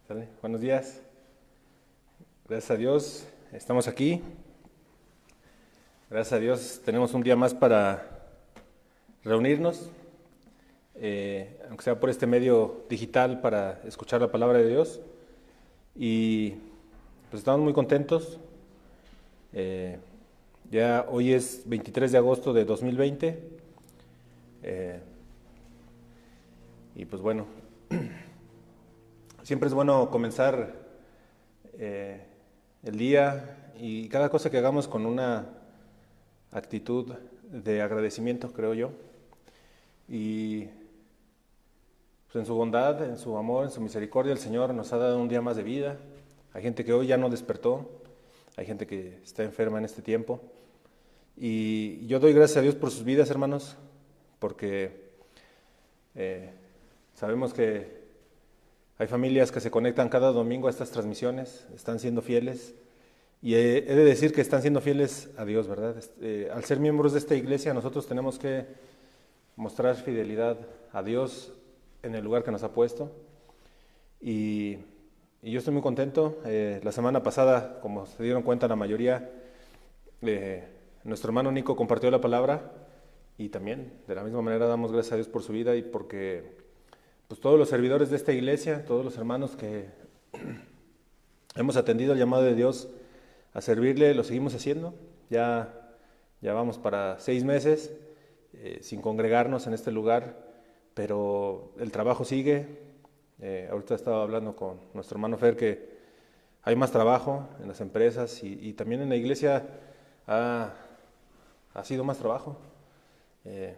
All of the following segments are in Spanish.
¿Sale? Buenos días. Gracias a Dios estamos aquí. Gracias a Dios tenemos un día más para reunirnos, aunque sea por este medio digital, para escuchar la palabra de Dios. Y pues estamos muy contentos. Eh, ya hoy es 23 de agosto de 2020. eh, y pues bueno, siempre es bueno comenzar el día y cada cosa que hagamos con una actitud de agradecimiento, creo yo. Y pues en su bondad, en su amor, en su misericordia, el Señor nos ha dado un día más de vida. Hay gente que hoy ya no despertó, hay gente que está enferma en este tiempo. Y yo doy gracias a Dios por sus vidas, hermanos, porque eh, sabemos que hay familias que se conectan cada domingo a estas transmisiones, están siendo fieles. Y he de decir que están siendo fieles a Dios, ¿verdad? Al ser miembros de esta iglesia, nosotros tenemos que mostrar fidelidad a Dios en el lugar que nos ha puesto. Y, y yo estoy muy contento. La semana pasada, como se dieron cuenta la mayoría, nuestro hermano Nico compartió la palabra y también de la misma manera damos gracias a Dios por su vida y porque pues, todos los servidores de esta iglesia, todos los hermanos que hemos atendido el llamado de Dios a servirle, lo seguimos haciendo. Ya vamos para 6 meses sin congregarnos en este lugar, pero el trabajo sigue. Ahorita estaba hablando con nuestro hermano Fer que hay más trabajo en las empresas y también en la iglesia ha sido más trabajo. Eh,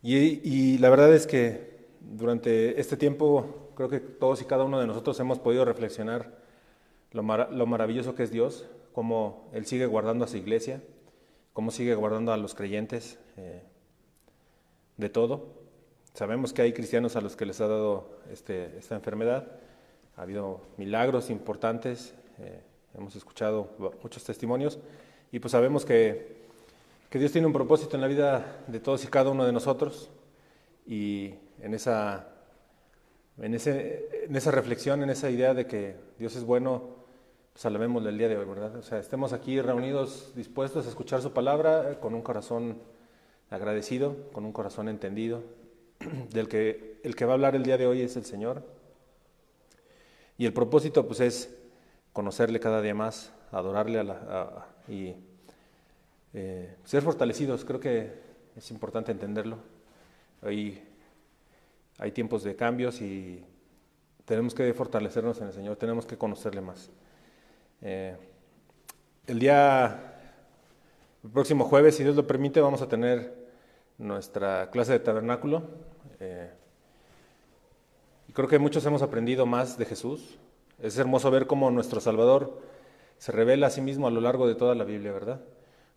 y la verdad es que durante este tiempo creo que todos y cada uno de nosotros hemos podido reflexionar lo maravilloso que es Dios, cómo Él sigue guardando a su iglesia, cómo sigue guardando a los creyentes de todo. Sabemos que hay cristianos a los que les ha dado esta enfermedad, ha habido milagros importantes, hemos escuchado muchos testimonios y pues sabemos que Dios tiene un propósito en la vida de todos y cada uno de nosotros y en esa reflexión, en esa idea de que Dios es bueno, pues alabémosle el día de hoy, ¿verdad? O sea, estemos aquí reunidos, dispuestos a escuchar su palabra, con un corazón agradecido, con un corazón entendido, el que va a hablar el día de hoy es el Señor. Y el propósito, pues, es conocerle cada día más, adorarle y ser fortalecidos. Creo que es importante entenderlo. Hay tiempos de cambios y tenemos que fortalecernos en el Señor, tenemos que conocerle más. El próximo jueves, si Dios lo permite, vamos a tener nuestra clase de tabernáculo. Y creo que muchos hemos aprendido más de Jesús. Es hermoso ver cómo nuestro Salvador se revela a sí mismo a lo largo de toda la Biblia, ¿verdad?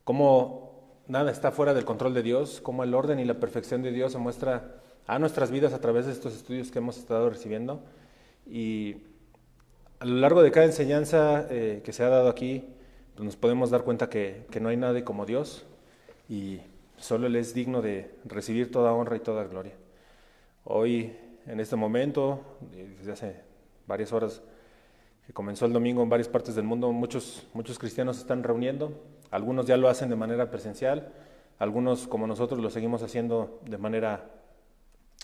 Cómo nada está fuera del control de Dios, cómo el orden y la perfección de Dios se muestra a nuestras vidas a través de estos estudios que hemos estado recibiendo. Y a lo largo de cada enseñanza que se ha dado aquí, pues nos podemos dar cuenta que no hay nadie como Dios y solo Él es digno de recibir toda honra y toda gloria. Hoy, en este momento, desde hace varias horas que comenzó el domingo en varias partes del mundo, muchos cristianos se están reuniendo. Algunos ya lo hacen de manera presencial, algunos como nosotros lo seguimos haciendo de manera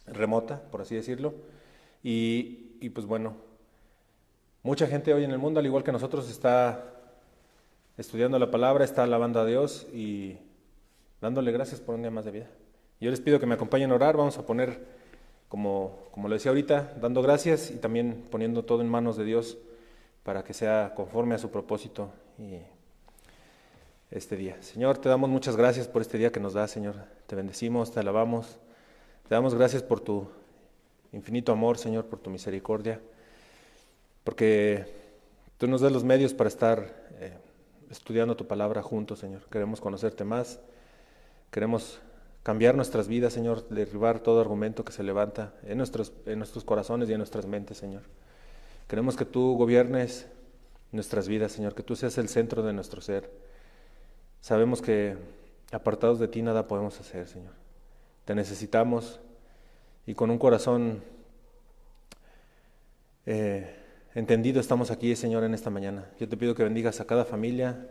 remota, por así decirlo. Y pues bueno, mucha gente hoy en el mundo, al igual que nosotros, está estudiando la palabra, está alabando a Dios y dándole gracias por un día más de vida. Yo les pido que me acompañen a orar, vamos a poner, como lo decía ahorita, dando gracias y también poniendo todo en manos de Dios para que sea conforme a su propósito y este día. Señor, te damos muchas gracias por este día que nos das, Señor. Te bendecimos, te alabamos, te damos gracias por tu infinito amor, Señor, por tu misericordia, porque tú nos das los medios para estar estudiando tu palabra juntos, Señor. Queremos conocerte más, queremos cambiar nuestras vidas, Señor, derribar todo argumento que se levanta en nuestros corazones y en nuestras mentes, Señor. Queremos que tú gobiernes nuestras vidas, Señor, que tú seas el centro de nuestro ser. Sabemos que apartados de ti nada podemos hacer, Señor. Te necesitamos y con un corazón entendido estamos aquí, Señor, en esta mañana. Yo te pido que bendigas a cada familia,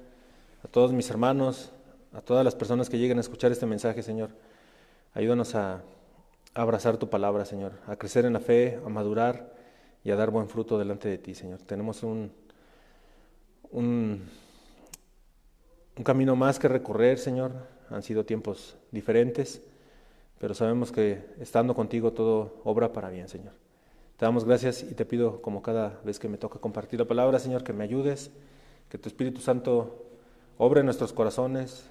a todos mis hermanos, a todas las personas que lleguen a escuchar este mensaje, Señor. Ayúdanos a abrazar tu palabra, Señor, a crecer en la fe, a madurar y a dar buen fruto delante de ti, Señor. Tenemos un camino más que recorrer, Señor. Han sido tiempos diferentes, pero sabemos que estando contigo todo obra para bien, Señor. Te damos gracias y te pido, como cada vez que me toca compartir la palabra, Señor, que me ayudes, que tu Espíritu Santo obre en nuestros corazones,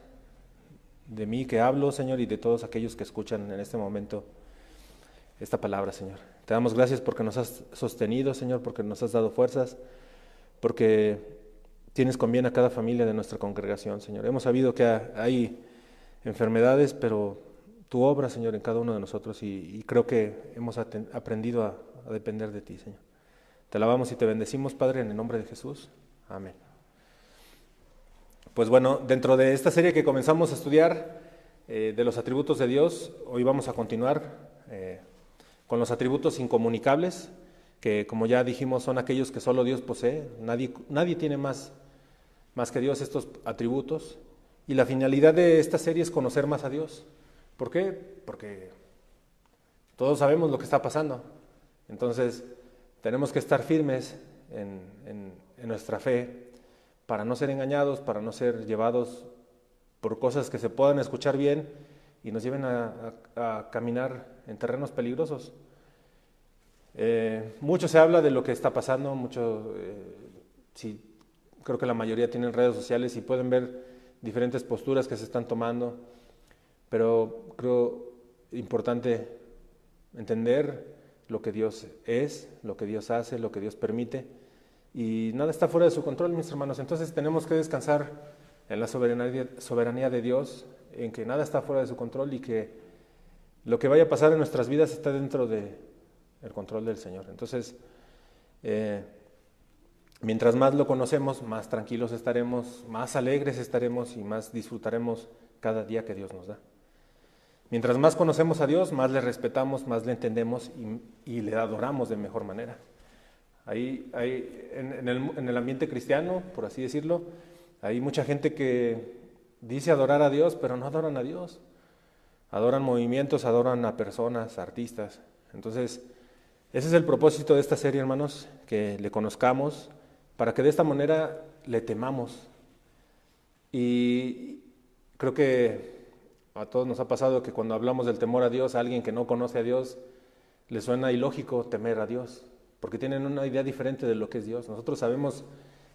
de mí que hablo, Señor, y de todos aquellos que escuchan en este momento esta palabra, Señor. Te damos gracias porque nos has sostenido, Señor, porque nos has dado fuerzas, porque tienes con bien a cada familia de nuestra congregación, Señor. Hemos sabido que hay enfermedades, pero tu obra, Señor, en cada uno de nosotros, y creo que hemos aprendido a depender de ti, Señor. Te alabamos y te bendecimos, Padre, en el nombre de Jesús. Amén. Pues bueno, dentro de esta serie que comenzamos a estudiar de los atributos de Dios, hoy vamos a continuar con los atributos incomunicables, que como ya dijimos son aquellos que solo Dios posee. Nadie tiene más que Dios estos atributos. Y la finalidad de esta serie es conocer más a Dios. ¿Por qué? Porque todos sabemos lo que está pasando. Entonces, tenemos que estar firmes en nuestra fe para no ser engañados, para no ser llevados por cosas que se puedan escuchar bien y nos lleven a caminar en terrenos peligrosos. Mucho se habla de lo que está pasando, creo que la mayoría tienen redes sociales y pueden ver diferentes posturas que se están tomando, pero creo importante entender lo que Dios es, lo que Dios hace, lo que Dios permite, y nada está fuera de su control, mis hermanos. Entonces tenemos que descansar en la soberanía de Dios, en que nada está fuera de su control y que lo que vaya a pasar en nuestras vidas está dentro del control del Señor. Entonces, mientras más lo conocemos, más tranquilos estaremos, más alegres estaremos y más disfrutaremos cada día que Dios nos da. Mientras más conocemos a Dios, más le respetamos, más le entendemos y le adoramos de mejor manera. En el ambiente cristiano, por así decirlo, hay mucha gente que dice adorar a Dios, pero no adoran a Dios. Adoran movimientos, adoran a personas, artistas. Entonces, ese es el propósito de esta serie, hermanos, que le conozcamos, para que de esta manera le temamos. Y creo que a todos nos ha pasado que cuando hablamos del temor a Dios, a alguien que no conoce a Dios, le suena ilógico temer a Dios, porque tienen una idea diferente de lo que es Dios. Nosotros sabemos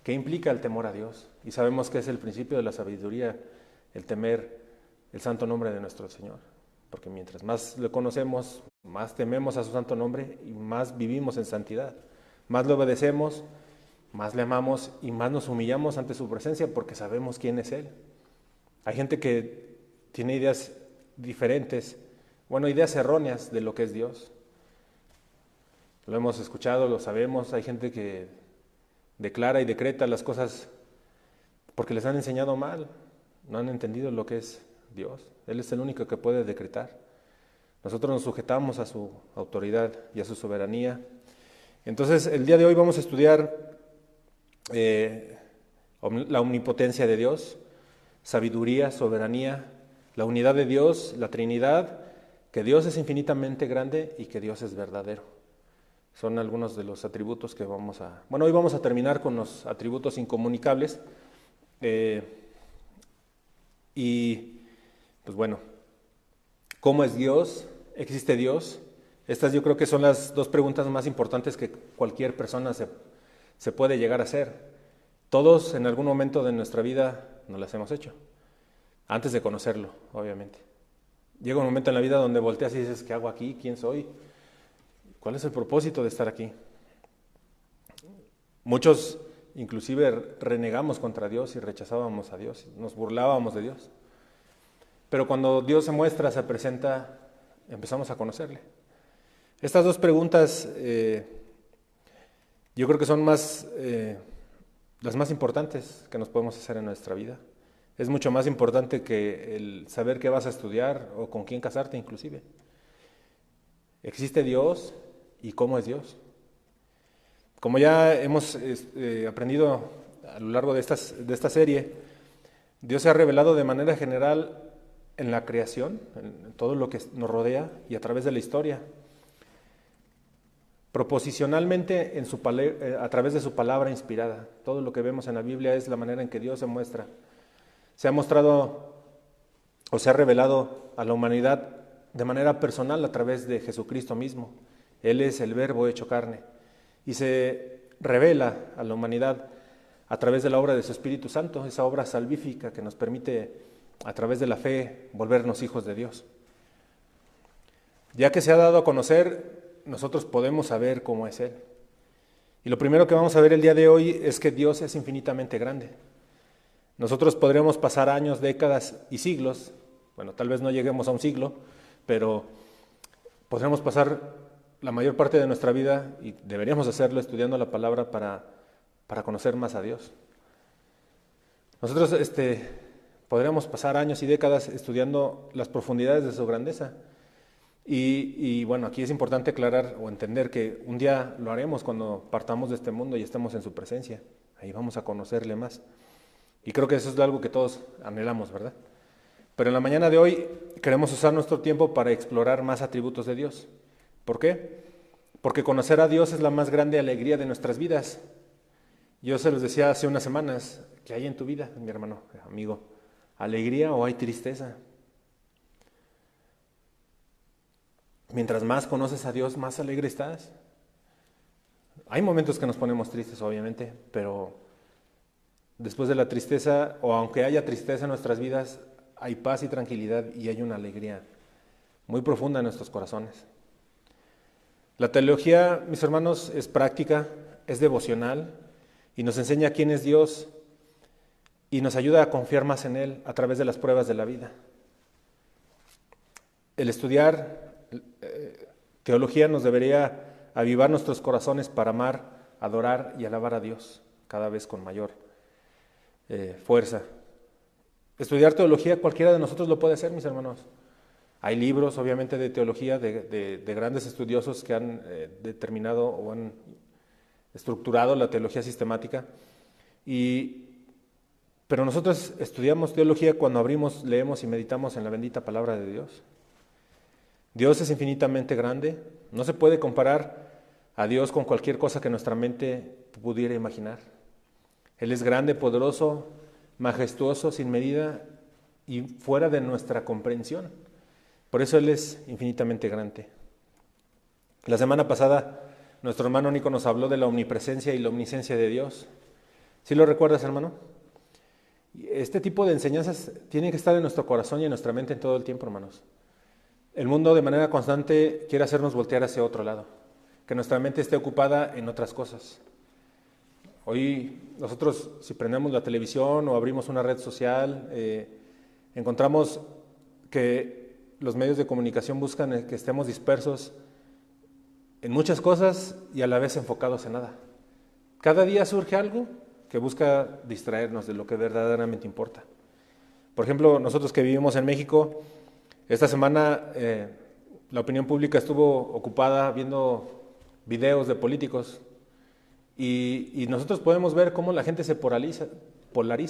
qué implica el temor a Dios y sabemos que es el principio de la sabiduría, el temer el santo nombre de nuestro Señor, porque mientras más lo conocemos, más tememos a su santo nombre y más vivimos en santidad, más le obedecemos, más le amamos y más nos humillamos ante su presencia porque sabemos quién es Él. Hay gente que tiene ideas diferentes, ideas erróneas de lo que es Dios. Lo hemos escuchado, lo sabemos. Hay gente que declara y decreta las cosas porque les han enseñado mal, no han entendido lo que es Dios. Él es el único que puede decretar. Nosotros nos sujetamos a su autoridad y a su soberanía. Entonces, el día de hoy vamos a estudiar la omnipotencia de Dios, sabiduría, soberanía, la unidad de Dios, la Trinidad, que Dios es infinitamente grande y que Dios es verdadero. Son algunos de los atributos que hoy vamos a terminar con los atributos incomunicables. Y pues bueno, ¿cómo es Dios? ¿Existe Dios? Estas yo creo que son las dos preguntas más importantes que cualquier persona se puede llegar a hacer. Todos en algún momento de nuestra vida nos las hemos hecho, antes de conocerlo, obviamente. Llega un momento en la vida donde volteas y dices, ¿qué hago aquí? ¿Quién soy? ¿Cuál es el propósito de estar aquí? Muchos inclusive renegamos contra Dios y rechazábamos a Dios, nos burlábamos de Dios. Pero cuando Dios se muestra, se presenta, empezamos a conocerle. Estas dos preguntas yo creo que son las más importantes que nos podemos hacer en nuestra vida. Es mucho más importante que el saber qué vas a estudiar o con quién casarte inclusive. ¿Existe Dios y cómo es Dios? Como ya hemos aprendido a lo largo de esta serie, Dios se ha revelado de manera general en la creación, en todo lo que nos rodea y a través de la historia. Proposicionalmente a través de su palabra inspirada. Todo lo que vemos en la Biblia es la manera en que Dios se muestra. Se ha mostrado o se ha revelado a la humanidad de manera personal a través de Jesucristo mismo. Él es el Verbo hecho carne y se revela a la humanidad a través de la obra de su Espíritu Santo, esa obra salvífica que nos permite a través de la fe volvernos hijos de Dios. Ya que se ha dado a conocer, nosotros podemos saber cómo es Él. Y lo primero que vamos a ver el día de hoy es que Dios es infinitamente grande. Nosotros podríamos pasar años, décadas y siglos, bueno, tal vez no lleguemos a un siglo, pero podríamos pasar la mayor parte de nuestra vida, y deberíamos hacerlo, estudiando la palabra para conocer más a Dios. Nosotros podríamos pasar años y décadas estudiando las profundidades de su grandeza. Y bueno, aquí es importante aclarar o entender que un día lo haremos cuando partamos de este mundo y estemos en su presencia. Ahí vamos a conocerle más. Y creo que eso es algo que todos anhelamos, ¿verdad? Pero en la mañana de hoy queremos usar nuestro tiempo para explorar más atributos de Dios. ¿Por qué? Porque conocer a Dios es la más grande alegría de nuestras vidas. Yo se los decía hace unas semanas, ¿qué hay en tu vida, mi hermano, amigo? ¿Alegría o hay tristeza? Mientras más conoces a Dios, más alegre estás. Hay momentos que nos ponemos tristes, obviamente, pero después de la tristeza, o aunque haya tristeza en nuestras vidas, hay paz y tranquilidad y hay una alegría muy profunda en nuestros corazones. La teología, mis hermanos, es práctica, es devocional y nos enseña quién es Dios y nos ayuda a confiar más en Él a través de las pruebas de la vida. El estudiar teología nos debería avivar nuestros corazones para amar, adorar y alabar a Dios cada vez con mayor fuerza. Estudiar teología cualquiera de nosotros lo puede hacer, mis hermanos. Hay libros, obviamente, de teología de grandes estudiosos que han determinado o han estructurado la teología sistemática. Pero nosotros estudiamos teología cuando abrimos, leemos y meditamos en la bendita palabra de Dios. Dios es infinitamente grande. No se puede comparar a Dios con cualquier cosa que nuestra mente pudiera imaginar. Él es grande, poderoso, majestuoso, sin medida y fuera de nuestra comprensión. Por eso Él es infinitamente grande. La semana pasada nuestro hermano Nico nos habló de la omnipresencia y la omnisciencia de Dios. ¿Sí lo recuerdas, hermano? Este tipo de enseñanzas tienen que estar en nuestro corazón y en nuestra mente en todo el tiempo, hermanos. El mundo de manera constante quiere hacernos voltear hacia otro lado, que nuestra mente esté ocupada en otras cosas. Hoy nosotros, si prendemos la televisión o abrimos una red social, encontramos que los medios de comunicación buscan que estemos dispersos en muchas cosas y a la vez enfocados en nada. Cada día surge algo que busca distraernos de lo que verdaderamente importa. Por ejemplo, nosotros que vivimos en México, esta semana la opinión pública estuvo ocupada viendo videos de políticos y nosotros podemos ver cómo la gente se polariza,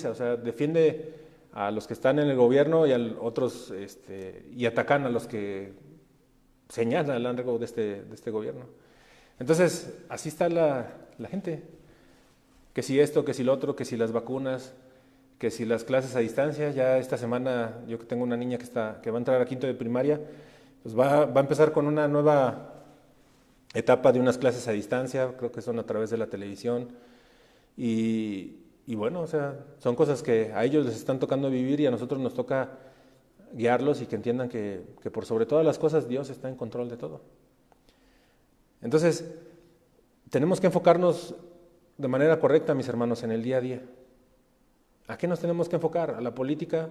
o sea, defiende a los que están en el gobierno y a otros y atacan a los que señalan el largo de este gobierno. Entonces, así está la gente. Que si esto, que si lo otro, que si las vacunas, que si las clases a distancia. Ya esta semana, yo que tengo una niña que va a entrar a quinto de primaria, pues va a empezar con una nueva etapa de unas clases a distancia, creo que son a través de la televisión. Y bueno, o sea, son cosas que a ellos les están tocando vivir y a nosotros nos toca guiarlos y que entiendan que por sobre todas las cosas Dios está en control de todo. Entonces, tenemos que enfocarnos de manera correcta, mis hermanos, en el día a día. ¿A qué nos tenemos que enfocar? ¿A la política?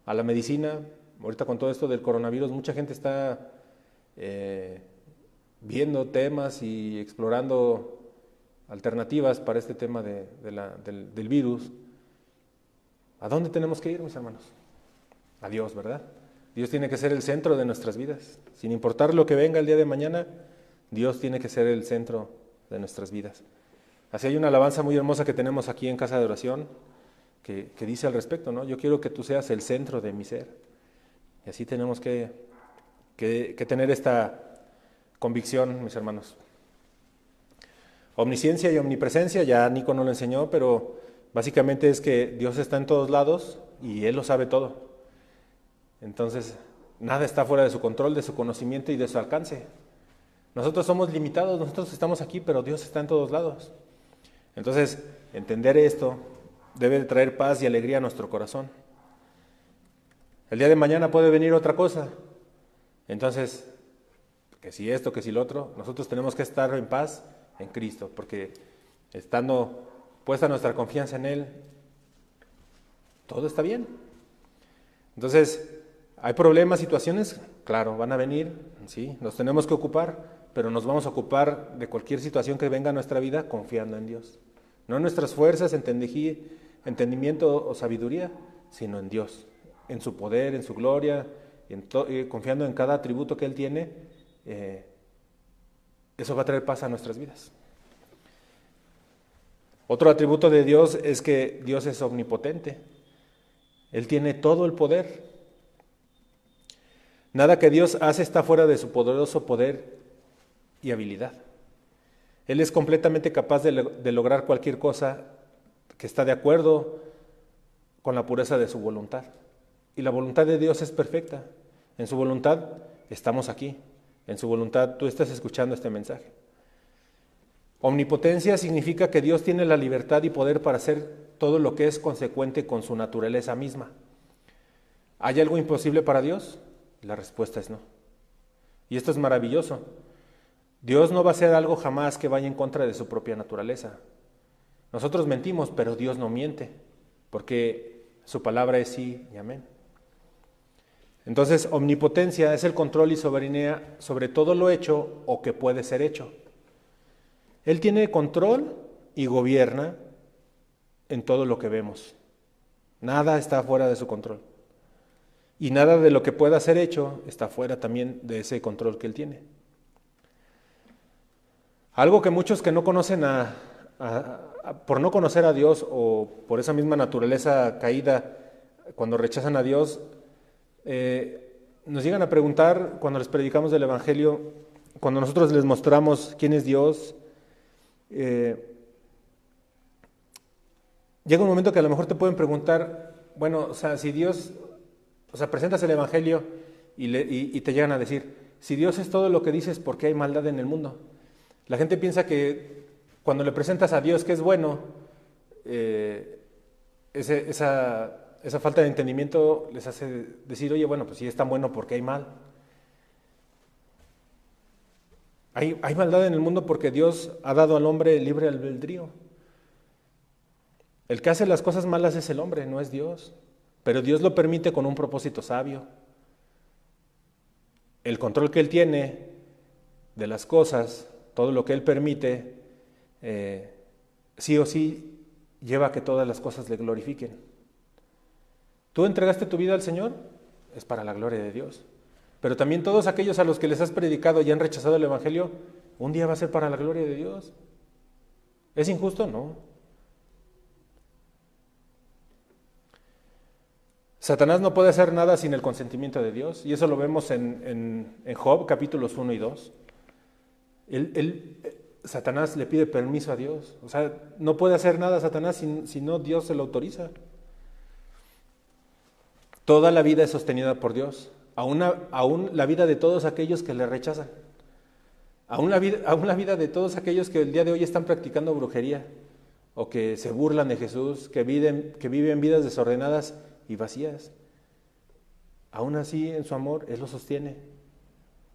¿A la medicina? Ahorita con todo esto del coronavirus, mucha gente está viendo temas y explorando alternativas para este tema del virus. ¿A dónde tenemos que ir, mis hermanos? A Dios, ¿verdad? Dios tiene que ser el centro de nuestras vidas. Sin importar lo que venga el día de mañana, Dios tiene que ser el centro de nuestras vidas. Así hay una alabanza muy hermosa que tenemos aquí en Casa de Oración que dice al respecto, ¿no? Yo quiero que tú seas el centro de mi ser. Y así tenemos que tener esta convicción, mis hermanos. Omnisciencia y omnipresencia, ya Nico no lo enseñó, pero básicamente es que Dios está en todos lados y Él lo sabe todo. Entonces, nada está fuera de su control, de su conocimiento y de su alcance. Nosotros somos limitados, nosotros estamos aquí, pero Dios está en todos lados. Entonces, entender esto debe traer paz y alegría a nuestro corazón. El día de mañana puede venir otra cosa. Entonces, que si esto, que si lo otro, nosotros tenemos que estar en paz en Cristo, porque estando puesta nuestra confianza en Él, todo está bien. Entonces, ¿hay problemas, situaciones? Claro, van a venir, sí, nos tenemos que ocupar, pero nos vamos a ocupar de cualquier situación que venga a nuestra vida confiando en Dios. No en nuestras fuerzas, entendimiento o sabiduría, sino en Dios, en su poder, en su gloria, confiando en cada atributo que Él tiene. Eso va a traer paz a nuestras vidas. Otro atributo de Dios es que Dios es omnipotente. Él tiene todo el poder. Nada que Dios hace está fuera de su poderoso poder y habilidad. Él es completamente capaz de lograr cualquier cosa que está de acuerdo con la pureza de su voluntad. Y la voluntad de Dios es perfecta. En su voluntad estamos aquí. En su voluntad tú estás escuchando este mensaje. Omnipotencia significa que Dios tiene la libertad y poder para hacer todo lo que es consecuente con su naturaleza misma. ¿Hay algo imposible para Dios? La respuesta es no. Y esto es maravilloso. Dios no va a hacer algo jamás que vaya en contra de su propia naturaleza. Nosotros mentimos, pero Dios no miente, porque su palabra es sí y amén. Entonces, omnipotencia es el control y soberanía sobre todo lo hecho o que puede ser hecho. Él tiene control y gobierna en todo lo que vemos. Nada está fuera de su control. Y nada de lo que pueda ser hecho está fuera también de ese control que Él tiene. Algo que muchos que no conocen por no conocer a Dios o por esa misma naturaleza caída, cuando rechazan a Dios, nos llegan a preguntar cuando les predicamos del Evangelio, cuando nosotros les mostramos quién es Dios. Llega un momento que a lo mejor te pueden preguntar, bueno, o sea, si Dios, o sea, presentas el Evangelio y te llegan a decir, si Dios es todo lo que dices, ¿por qué hay maldad en el mundo? La gente piensa que cuando le presentas a Dios que es bueno, esa falta de entendimiento les hace decir, oye, bueno, pues si es tan bueno, ¿por qué hay mal? Hay maldad en el mundo porque Dios ha dado al hombre libre albedrío. El que hace las cosas malas es el hombre, no es Dios. Pero Dios lo permite con un propósito sabio. El control que Él tiene de las cosas, todo lo que Él permite, sí o sí lleva a que todas las cosas le glorifiquen. ¿Tú entregaste tu vida al Señor? Es para la gloria de Dios. Pero también todos aquellos a los que les has predicado y han rechazado el Evangelio, un día va a ser para la gloria de Dios. ¿Es injusto? No. Satanás no puede hacer nada sin el consentimiento de Dios, y eso lo vemos en Job, capítulos 1 y 2. Satanás le pide permiso a Dios. O sea, no puede hacer nada Satanás si no Dios se lo autoriza. Toda la vida es sostenida por Dios, aún la vida de todos aquellos que le rechazan, aún la vida de todos aquellos que el día de hoy están practicando brujería, o que se burlan de Jesús, que viven vidas desordenadas y vacías. Aún así, en su amor, Él lo sostiene,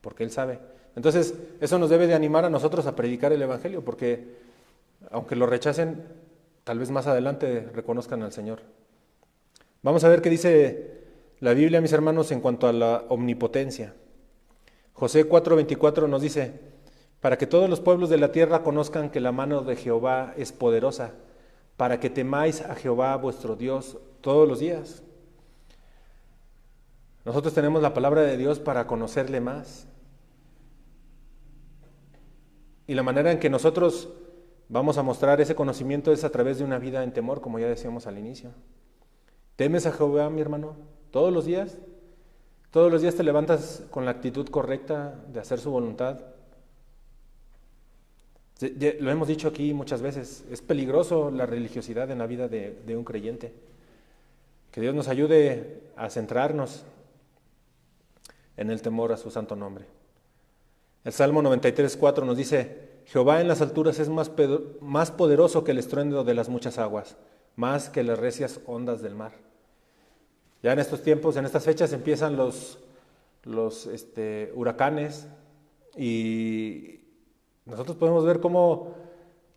porque Él sabe. Entonces, eso nos debe de animar a nosotros a predicar el Evangelio, porque aunque lo rechacen, tal vez más adelante reconozcan al Señor. Vamos a ver qué dice la Biblia, mis hermanos, en cuanto a la omnipotencia. Josué 4:24 nos dice, para que todos los pueblos de la tierra conozcan que la mano de Jehová es poderosa, para que temáis a Jehová vuestro Dios todos los días. Nosotros tenemos la palabra de Dios para conocerle más. Y la manera en que nosotros vamos a mostrar ese conocimiento es a través de una vida en temor, como ya decíamos al inicio. ¿Temes a Jehová, mi hermano? Todos los días. Todos los días te levantas con la actitud correcta de hacer su voluntad. Lo hemos dicho aquí muchas veces, es peligroso la religiosidad en la vida de un creyente. Que Dios nos ayude a centrarnos en el temor a su santo nombre. El Salmo 93:4 nos dice: Jehová en las alturas es más poderoso que el estruendo de las muchas aguas, más que las recias ondas del mar. Ya en estos tiempos, en estas fechas empiezan los huracanes, y nosotros podemos ver cómo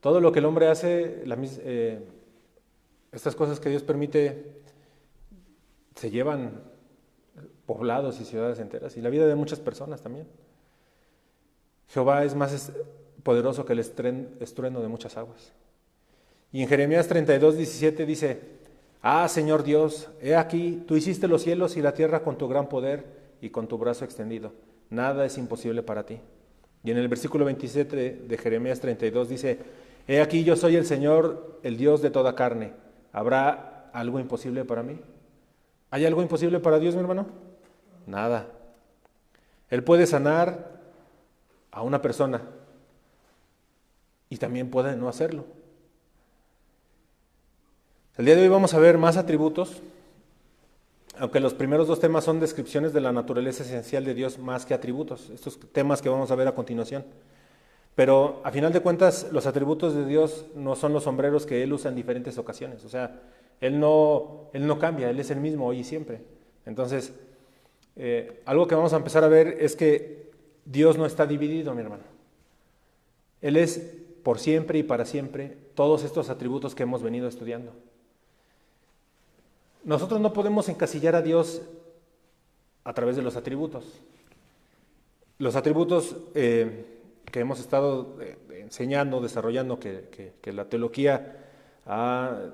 todo lo que el hombre hace, estas cosas que Dios permite, se llevan poblados y ciudades enteras, y la vida de muchas personas también. Jehová es más poderoso que el estruendo de muchas aguas. Y en Jeremías 32:17 dice: Ah, Señor Dios, he aquí, tú hiciste los cielos y la tierra con tu gran poder y con tu brazo extendido. Nada es imposible para ti. Y en el versículo 27 de Jeremías 32 dice: He aquí, yo soy el Señor, el Dios de toda carne. ¿Habrá algo imposible para mí? ¿Hay algo imposible para Dios, mi hermano? Nada. Él puede sanar a una persona y también puede no hacerlo. El día de hoy vamos a ver más atributos, aunque los primeros dos temas son descripciones de la naturaleza esencial de Dios más que atributos, estos temas que vamos a ver a continuación. Pero a final de cuentas, los atributos de Dios no son los sombreros que Él usa en diferentes ocasiones. O sea, Él no cambia, Él es el mismo hoy y siempre. Entonces, algo que vamos a empezar a ver es que Dios no está dividido, mi hermano. Él es por siempre y para siempre todos estos atributos que hemos venido estudiando. Nosotros no podemos encasillar a Dios a través de los atributos. Los atributos que hemos estado enseñando, desarrollando, que la teología ha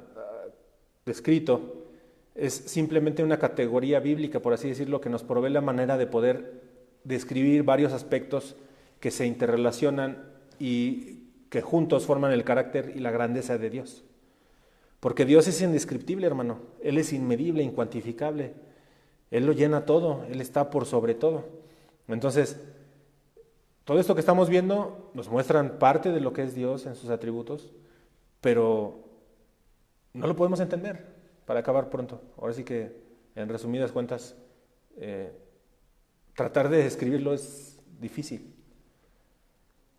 descrito, es simplemente una categoría bíblica, por así decirlo, que nos provee la manera de poder describir varios aspectos que se interrelacionan y que juntos forman el carácter y la grandeza de Dios. Porque Dios es indescriptible, hermano. Él es inmedible, incuantificable. Él lo llena todo, Él está por sobre todo. Entonces, todo esto que estamos viendo nos muestran parte de lo que es Dios en sus atributos, pero no lo podemos entender para acabar pronto. Ahora sí que, en resumidas cuentas, tratar de describirlo es difícil.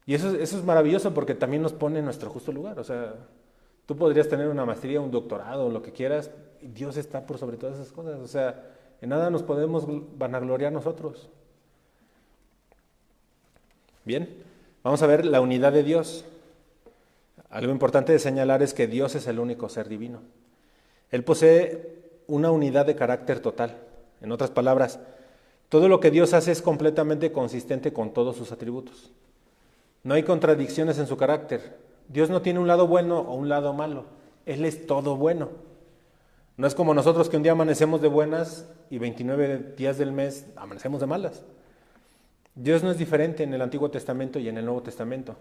Y eso es maravilloso porque también nos pone en nuestro justo lugar. O sea, tú podrías tener una maestría, un doctorado, lo que quieras, y Dios está por sobre todas esas cosas. O sea, en nada nos podemos vanagloriar nosotros. Bien, vamos a ver la unidad de Dios. Algo importante de señalar es que Dios es el único ser divino. Él posee una unidad de carácter total. En otras palabras, todo lo que Dios hace es completamente consistente con todos sus atributos. No hay contradicciones en su carácter. Dios no tiene un lado bueno o un lado malo. Él es todo bueno. No es como nosotros que un día amanecemos de buenas y 29 días del mes amanecemos de malas. Dios no es diferente en el Antiguo Testamento y en el Nuevo Testamento.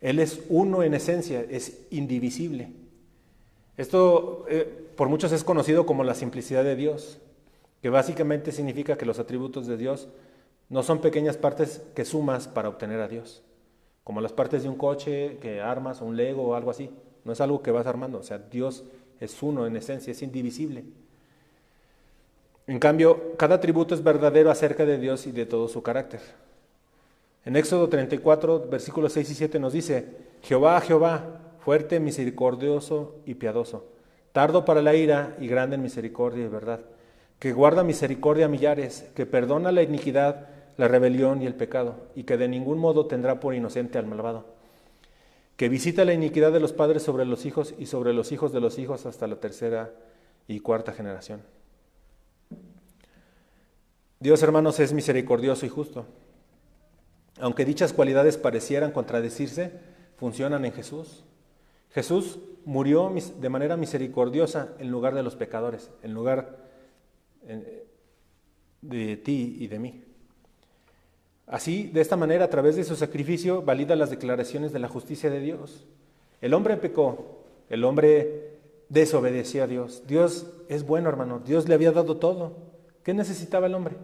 Él es uno en esencia, es indivisible. Esto por muchos es conocido como la simplicidad de Dios, que básicamente significa que los atributos de Dios no son pequeñas partes que sumas para obtener a Dios, como las partes de un coche que armas, o un Lego o algo así. No es algo que vas armando, o sea, Dios es uno en esencia, es indivisible. En cambio, cada atributo es verdadero acerca de Dios y de todo su carácter. En Éxodo 34, versículos 6 y 7 nos dice: Jehová, Jehová, fuerte, misericordioso y piadoso, tardo para la ira y grande en misericordia y verdad, que guarda misericordia a millares, que perdona la iniquidad, la rebelión y el pecado, y que de ningún modo tendrá por inocente al malvado, que visita la iniquidad de los padres sobre los hijos y sobre los hijos de los hijos hasta la tercera y cuarta generación. Dios, hermanos, es misericordioso y justo. Aunque dichas cualidades parecieran contradecirse, funcionan en Jesús. Jesús murió de manera misericordiosa en lugar de los pecadores, en lugar de ti y de mí. Así, de esta manera, a través de su sacrificio, valida las declaraciones de la justicia de Dios. El hombre pecó, el hombre desobedeció a Dios. Dios es bueno, hermano, Dios le había dado todo. ¿Qué necesitaba el hombre?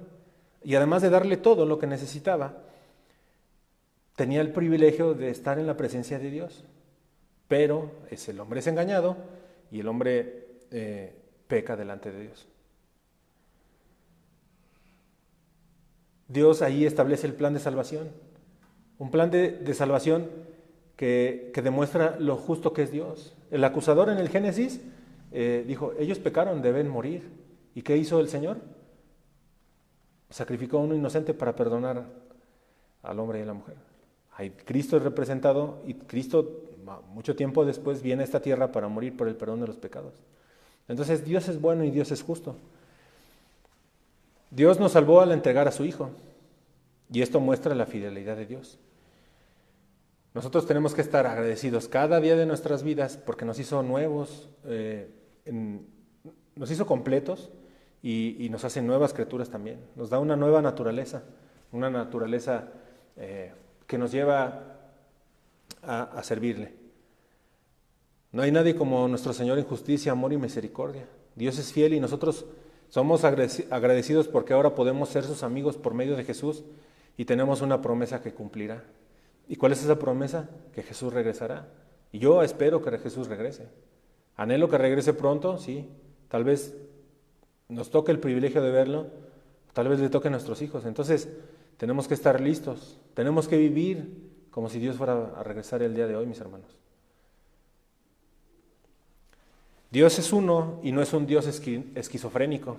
Y además de darle todo lo que necesitaba, tenía el privilegio de estar en la presencia de Dios. Pero el hombre es engañado y el hombre peca delante de Dios. Dios ahí establece el plan de salvación, un plan de salvación que demuestra lo justo que es Dios. El acusador en el Génesis dijo, ellos pecaron, deben morir. ¿Y qué hizo el Señor? Sacrificó a uno inocente para perdonar al hombre y a la mujer. Ahí Cristo es representado y Cristo mucho tiempo después viene a esta tierra para morir por el perdón de los pecados. Entonces Dios es bueno y Dios es justo. Dios nos salvó al entregar a su Hijo y esto muestra la fidelidad de Dios. Nosotros tenemos que estar agradecidos cada día de nuestras vidas porque nos hizo nuevos, nos hizo completos y nos hace nuevas criaturas también. Nos da una nueva naturaleza, una naturaleza que nos lleva a servirle. No hay nadie como nuestro Señor en justicia, amor y misericordia. Dios es fiel y nosotros somos agradecidos porque ahora podemos ser sus amigos por medio de Jesús y tenemos una promesa que cumplirá. ¿Y cuál es esa promesa? Que Jesús regresará. Y yo espero que Jesús regrese. Anhelo que regrese pronto, sí. Tal vez nos toque el privilegio de verlo, tal vez le toque a nuestros hijos. Entonces, tenemos que estar listos. Tenemos que vivir como si Dios fuera a regresar el día de hoy, mis hermanos. Dios es uno y no es un Dios esquizofrénico.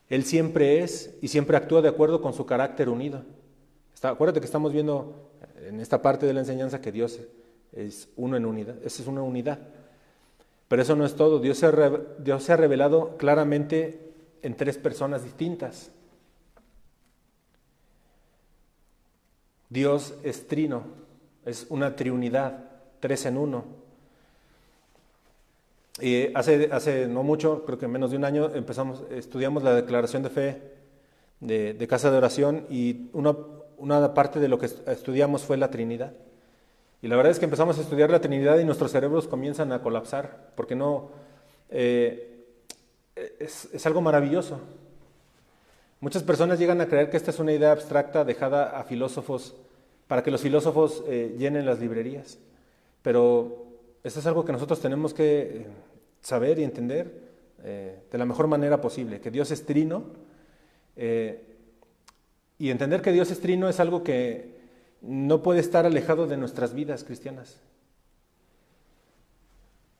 Él siempre es y siempre actúa de acuerdo con su carácter unido. Acuérdate que estamos viendo en esta parte de la enseñanza que Dios es uno en unidad. Esa es una unidad. Pero eso no es todo. Dios se ha revelado claramente en tres personas distintas. Dios es trino, es una triunidad, tres en uno. Hace no mucho, creo que menos de un año, estudiamos la declaración de fe de Casa de Oración y una parte de lo que estudiamos fue la Trinidad. Y la verdad es que empezamos a estudiar la Trinidad y nuestros cerebros comienzan a colapsar, porque es algo maravilloso. Muchas personas llegan a creer que esta es una idea abstracta dejada a filósofos, para que los filósofos llenen las librerías. Pero esto es algo que nosotros tenemos que saber y entender de la mejor manera posible, que Dios es trino, y entender que Dios es trino es algo que no puede estar alejado de nuestras vidas cristianas.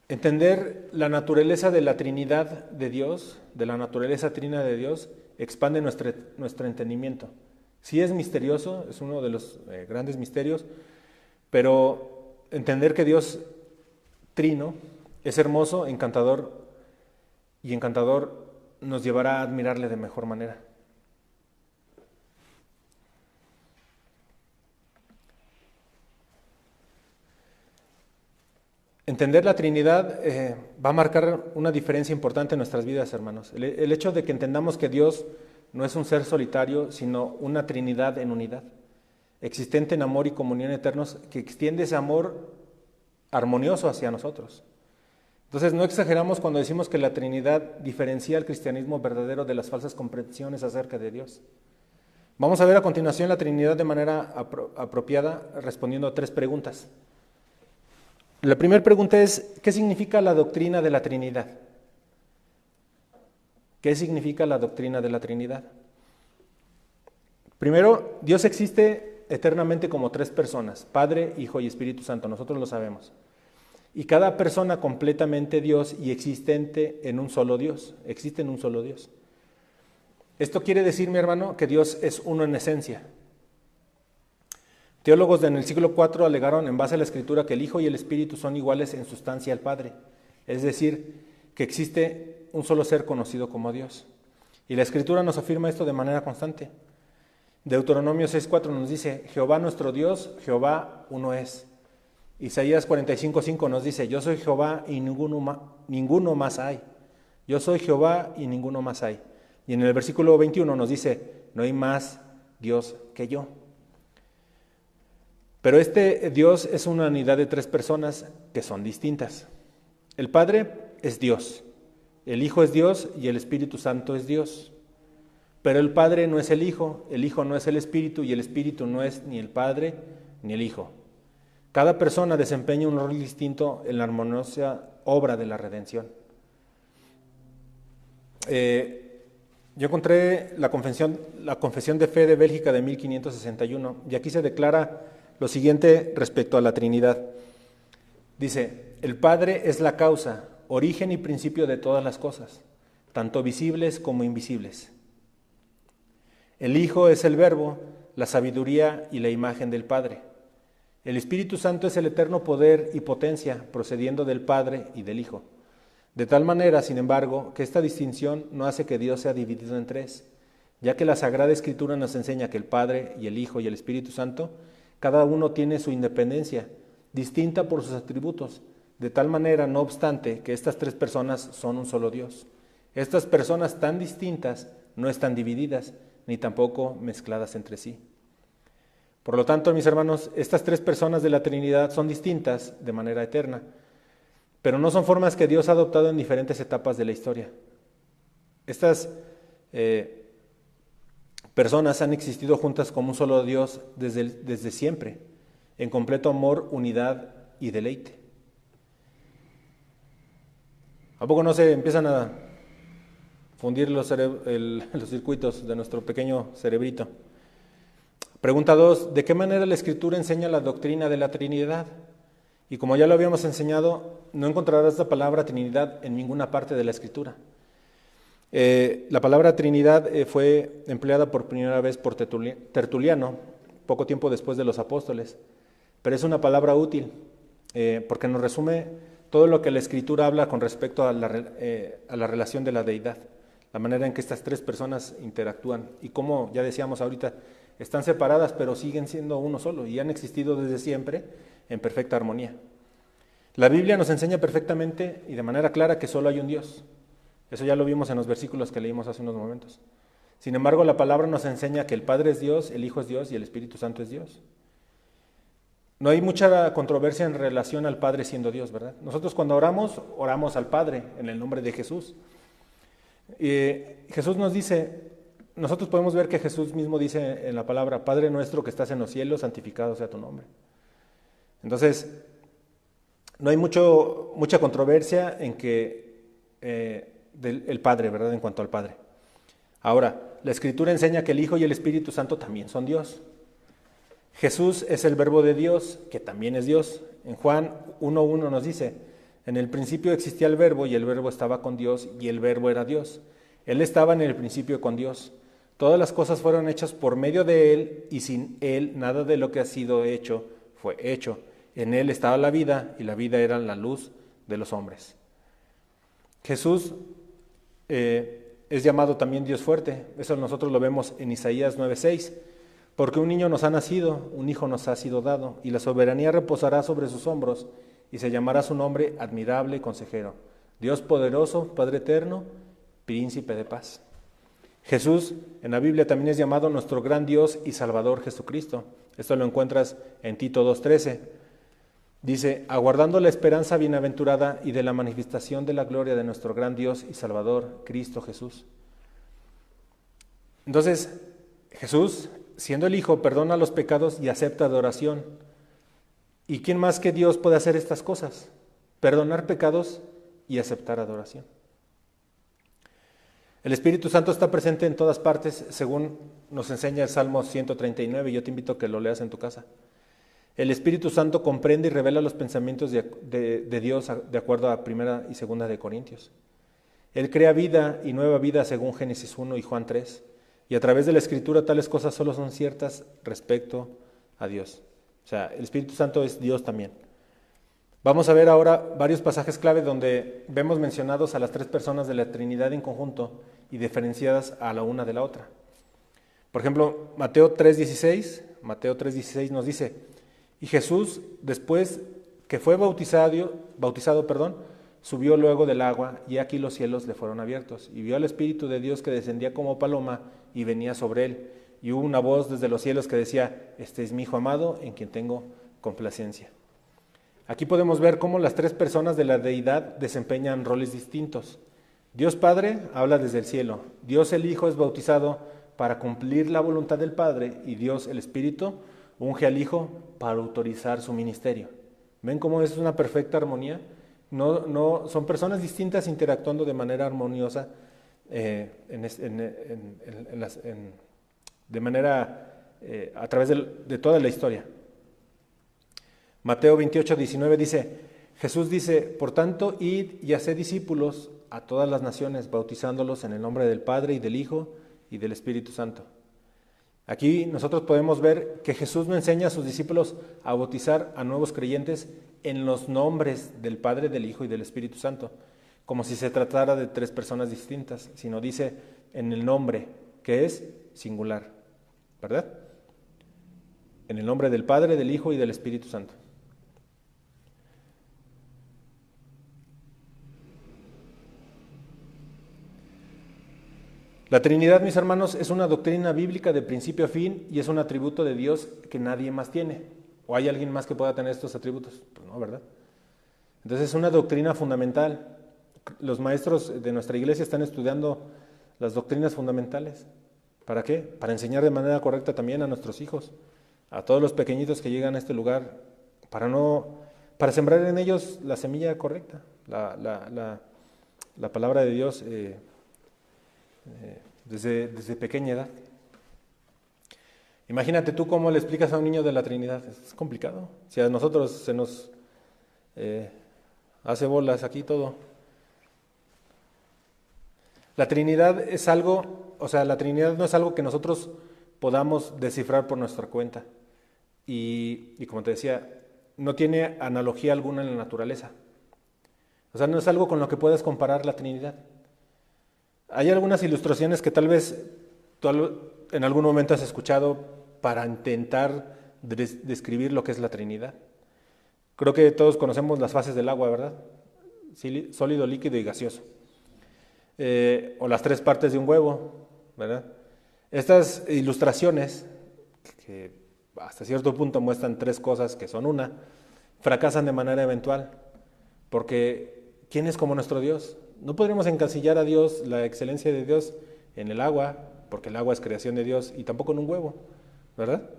Entender la naturaleza de la Trinidad de Dios, de la naturaleza trina de Dios, expande nuestro entendimiento. Sí es misterioso, es uno de los grandes misterios, pero entender que Dios trino es hermoso, encantador, y encantador nos llevará a admirarle de mejor manera. Entender la Trinidad va a marcar una diferencia importante en nuestras vidas, hermanos. El hecho de que entendamos que Dios no es un ser solitario, sino una Trinidad en unidad, existente en amor y comunión eternos, que extiende ese amor armonioso hacia nosotros. Entonces no exageramos cuando decimos que la Trinidad diferencia el cristianismo verdadero de las falsas comprensiones acerca de Dios. Vamos a ver a continuación la Trinidad de manera apropiada, respondiendo a tres preguntas. La primera pregunta es, ¿qué significa la doctrina de la Trinidad? ¿Qué significa la doctrina de la Trinidad? Primero, Dios existe eternamente como tres personas, Padre, Hijo y Espíritu Santo, nosotros lo sabemos. Y cada persona completamente Dios y existente en un solo Dios, existe en un solo Dios. Esto quiere decir, mi hermano, que Dios es uno en esencia. Teólogos en el siglo IV alegaron en base a la Escritura que el Hijo y el Espíritu son iguales en sustancia al Padre, es decir, que existe un solo ser conocido como Dios. Y la Escritura nos afirma esto de manera constante. Deuteronomio 6:4 nos dice, Jehová nuestro Dios, Jehová uno es. Isaías 45:5 nos dice, yo soy Jehová y ninguno más hay. Yo soy Jehová y ninguno más hay. Y en el versículo 21 nos dice, no hay más Dios que yo. Pero este Dios es una unidad de tres personas que son distintas. El Padre es Dios, el Hijo es Dios y el Espíritu Santo es Dios. Pero el Padre no es el Hijo no es el Espíritu y el Espíritu no es ni el Padre ni el Hijo. Cada persona desempeña un rol distinto en la armoniosa obra de la redención. Yo encontré la Confesión de Fe de Bélgica de 1561 y aquí se declara lo siguiente respecto a la Trinidad. Dice, el Padre es la causa, origen y principio de todas las cosas, tanto visibles como invisibles. El Hijo es el Verbo, la sabiduría y la imagen del Padre. El Espíritu Santo es el eterno poder y potencia procediendo del Padre y del Hijo. De tal manera, sin embargo, que esta distinción no hace que Dios sea dividido en tres, ya que la Sagrada Escritura nos enseña que el Padre y el Hijo y el Espíritu Santo, cada uno tiene su independencia, distinta por sus atributos, de tal manera, no obstante, que estas tres personas son un solo Dios. Estas personas tan distintas no están divididas, ni tampoco mezcladas entre sí. Por lo tanto, mis hermanos, estas tres personas de la Trinidad son distintas de manera eterna, pero no son formas que Dios ha adoptado en diferentes etapas de la historia. Estas personas han existido juntas como un solo Dios desde siempre, en completo amor, unidad y deleite. ¿A poco no se empiezan a fundir los circuitos de nuestro pequeño cerebrito? Pregunta 2. ¿De qué manera la Escritura enseña la doctrina de la Trinidad? Y como ya lo habíamos enseñado, no encontrarás la palabra Trinidad en ninguna parte de la Escritura. La palabra Trinidad fue empleada por primera vez por Tertuliano, poco tiempo después de los apóstoles, pero es una palabra útil, porque nos resume todo lo que la Escritura habla con respecto a la relación de la deidad, la manera en que estas tres personas interactúan y cómo, ya decíamos ahorita, están separadas pero siguen siendo uno solo y han existido desde siempre en perfecta armonía. La Biblia nos enseña perfectamente y de manera clara que solo hay un Dios. Eso ya lo vimos en los versículos que leímos hace unos momentos. Sin embargo, la palabra nos enseña que el Padre es Dios, el Hijo es Dios y el Espíritu Santo es Dios. No hay mucha controversia en relación al Padre siendo Dios, ¿verdad? Nosotros cuando oramos al Padre en el nombre de Jesús. Jesús nos dice, nosotros podemos ver que Jesús mismo dice en la palabra, Padre nuestro que estás en los cielos, santificado sea tu nombre. Entonces, no hay mucha controversia en que el Padre, ¿verdad? En cuanto al Padre. Ahora, la Escritura enseña que el Hijo y el Espíritu Santo también son Dios. Jesús es el Verbo de Dios, que también es Dios. En Juan 1:1 nos dice, en el principio existía el Verbo y el Verbo estaba con Dios y el Verbo era Dios. Él estaba en el principio con Dios. Todas las cosas fueron hechas por medio de Él y sin Él nada de lo que ha sido hecho fue hecho. En Él estaba la vida y la vida era la luz de los hombres. Jesús es llamado también Dios fuerte. Eso nosotros lo vemos en Isaías 9:6. Porque un niño nos ha nacido, un hijo nos ha sido dado, y la soberanía reposará sobre sus hombros, y se llamará su nombre admirable consejero, Dios poderoso, Padre eterno, príncipe de paz. Jesús en la Biblia también es llamado nuestro gran Dios y Salvador Jesucristo. Esto lo encuentras en Tito 2:13. Dice, aguardando la esperanza bienaventurada y de la manifestación de la gloria de nuestro gran Dios y Salvador, Cristo Jesús. Entonces, Jesús, siendo el Hijo, perdona los pecados y acepta adoración. ¿Y quién más que Dios puede hacer estas cosas? Perdonar pecados y aceptar adoración. El Espíritu Santo está presente en todas partes, según nos enseña el Salmo 139, y yo te invito a que lo leas en tu casa. El Espíritu Santo comprende y revela los pensamientos de Dios de acuerdo a 1 y 2 de Corintios. Él crea vida y nueva vida según Génesis 1 y Juan 3. Y a través de la Escritura tales cosas solo son ciertas respecto a Dios. O sea, el Espíritu Santo es Dios también. Vamos a ver ahora varios pasajes clave donde vemos mencionados a las tres personas de la Trinidad en conjunto y diferenciadas a la una de la otra. Por ejemplo, Mateo 3:16 nos dice, y Jesús, después que fue bautizado, subió luego del agua, y aquí los cielos le fueron abiertos, y vio al Espíritu de Dios que descendía como paloma y venía sobre él, y hubo una voz desde los cielos que decía: este es mi Hijo amado, en quien tengo complacencia. Aquí podemos ver cómo las tres personas de la deidad desempeñan roles distintos. Dios Padre habla desde el cielo, Dios el Hijo es bautizado para cumplir la voluntad del Padre, y Dios el Espíritu unge al Hijo para autorizar su ministerio. ¿Ven cómo es una perfecta armonía? No, son personas distintas interactuando de manera armoniosa, a través de toda la historia. Mateo 28:19 dice: Jesús dice: por tanto, id y haced discípulos a todas las naciones, bautizándolos en el nombre del Padre y del Hijo y del Espíritu Santo. Aquí nosotros podemos ver que Jesús no enseña a sus discípulos a bautizar a nuevos creyentes en los nombres del Padre, del Hijo y del Espíritu Santo, como si se tratara de tres personas distintas, sino dice en el nombre, que es singular, ¿verdad? En el nombre del Padre, del Hijo y del Espíritu Santo. La Trinidad, mis hermanos, es una doctrina bíblica de principio a fin y es un atributo de Dios que nadie más tiene. ¿O hay alguien más que pueda tener estos atributos? Pues no, ¿verdad? Entonces es una doctrina fundamental. Los maestros de nuestra iglesia están estudiando las doctrinas fundamentales. ¿Para qué? Para enseñar de manera correcta también a nuestros hijos, a todos los pequeñitos que llegan a este lugar, para sembrar en ellos la semilla correcta, la palabra de Dios desde pequeña edad. Imagínate tú cómo le explicas a un niño de la Trinidad. Es complicado. Si a nosotros se nos hace bolas aquí todo. La Trinidad es algo, la Trinidad no es algo que nosotros podamos descifrar por nuestra cuenta. Y como te decía, no tiene analogía alguna en la naturaleza. No es algo con lo que puedas comparar la Trinidad. Hay algunas ilustraciones que tal vez tú en algún momento has escuchado para intentar describir lo que es la Trinidad. Creo que todos conocemos las fases del agua, ¿verdad? Sólido, líquido y gaseoso. O las tres partes de un huevo, ¿verdad? Estas ilustraciones, que hasta cierto punto muestran tres cosas que son una, fracasan de manera eventual, porque ¿quién es como nuestro Dios? No podríamos encasillar a Dios, la excelencia de Dios, en el agua, porque el agua es creación de Dios, y tampoco en un huevo, ¿verdad?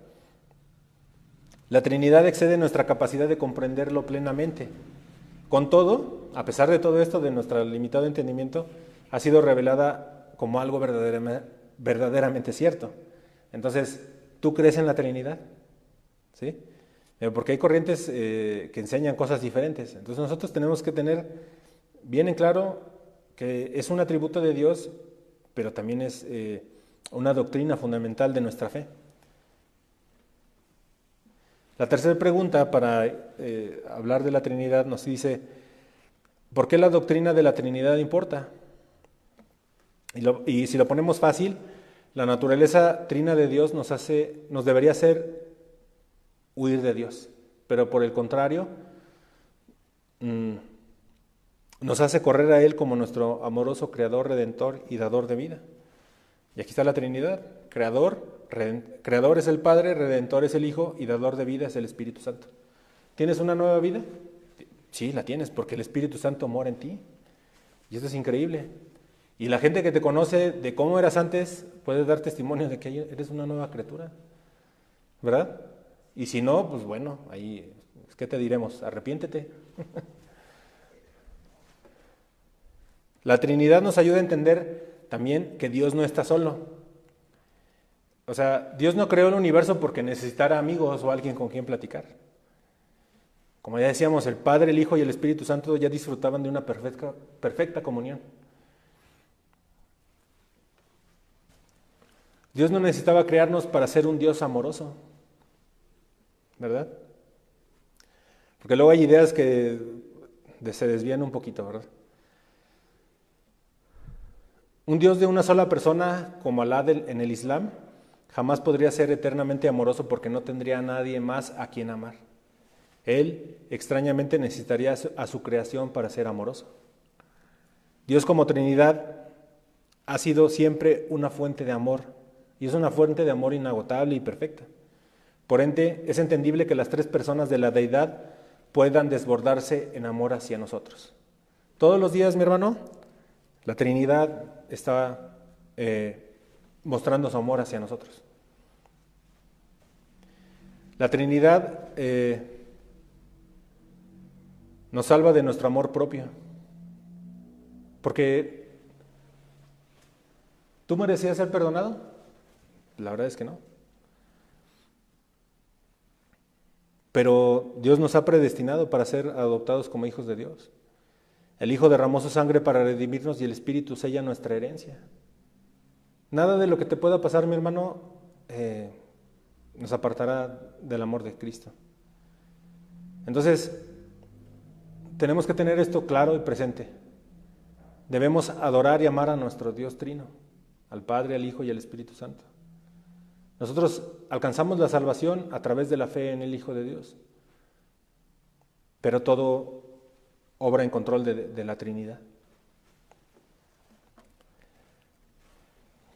La Trinidad excede nuestra capacidad de comprenderlo plenamente. Con todo, a pesar de todo esto, de nuestro limitado entendimiento, ha sido revelada como algo verdaderamente cierto. Entonces, ¿tú crees en la Trinidad? ¿Sí? Porque hay corrientes que enseñan cosas diferentes. Entonces nosotros tenemos que tener bien en claro que es un atributo de Dios, pero también es una doctrina fundamental de nuestra fe. La tercera pregunta para hablar de la Trinidad nos dice: ¿por qué la doctrina de la Trinidad importa? Y si lo ponemos fácil, la naturaleza trina de Dios nos debería hacer huir de Dios, pero por el contrario, nos hace correr a Él como nuestro amoroso Creador, Redentor y Dador de vida. Y aquí está la Trinidad: Creador es el Padre, Redentor es el Hijo y Dador de vida es el Espíritu Santo. ¿Tienes una nueva vida? Sí, la tienes, porque el Espíritu Santo mora en ti. Y esto es increíble. Y la gente que te conoce de cómo eras antes puede dar testimonio de que eres una nueva criatura, ¿verdad? Y si no, pues bueno, ahí, ¿qué te diremos? Arrepiéntete. La Trinidad nos ayuda a entender también que Dios no está solo. Dios no creó el universo porque necesitara amigos o alguien con quien platicar. Como ya decíamos, el Padre, el Hijo y el Espíritu Santo ya disfrutaban de una perfecta comunión. Dios no necesitaba crearnos para ser un Dios amoroso, ¿verdad? Porque luego hay ideas que se desvían un poquito, ¿verdad? Un Dios de una sola persona, como Alá en el Islam, jamás podría ser eternamente amoroso porque no tendría a nadie más a quien amar. Él, extrañamente, necesitaría a su creación para ser amoroso. Dios como Trinidad ha sido siempre una fuente de amor y es una fuente de amor inagotable y perfecta. Por ende, es entendible que las tres personas de la deidad puedan desbordarse en amor hacia nosotros. Todos los días, mi hermano, la Trinidad está mostrando su amor hacia nosotros. La Trinidad nos salva de nuestro amor propio, porque ¿tú merecías ser perdonado? La verdad es que no. Pero Dios nos ha predestinado para ser adoptados como hijos de Dios. El Hijo derramó su sangre para redimirnos y el Espíritu sella nuestra herencia. Nada de lo que te pueda pasar, mi hermano, nos apartará del amor de Cristo. Entonces, tenemos que tener esto claro y presente. Debemos adorar y amar a nuestro Dios Trino, al Padre, al Hijo y al Espíritu Santo. Nosotros alcanzamos la salvación a través de la fe en el Hijo de Dios, pero todo obra en control de la Trinidad.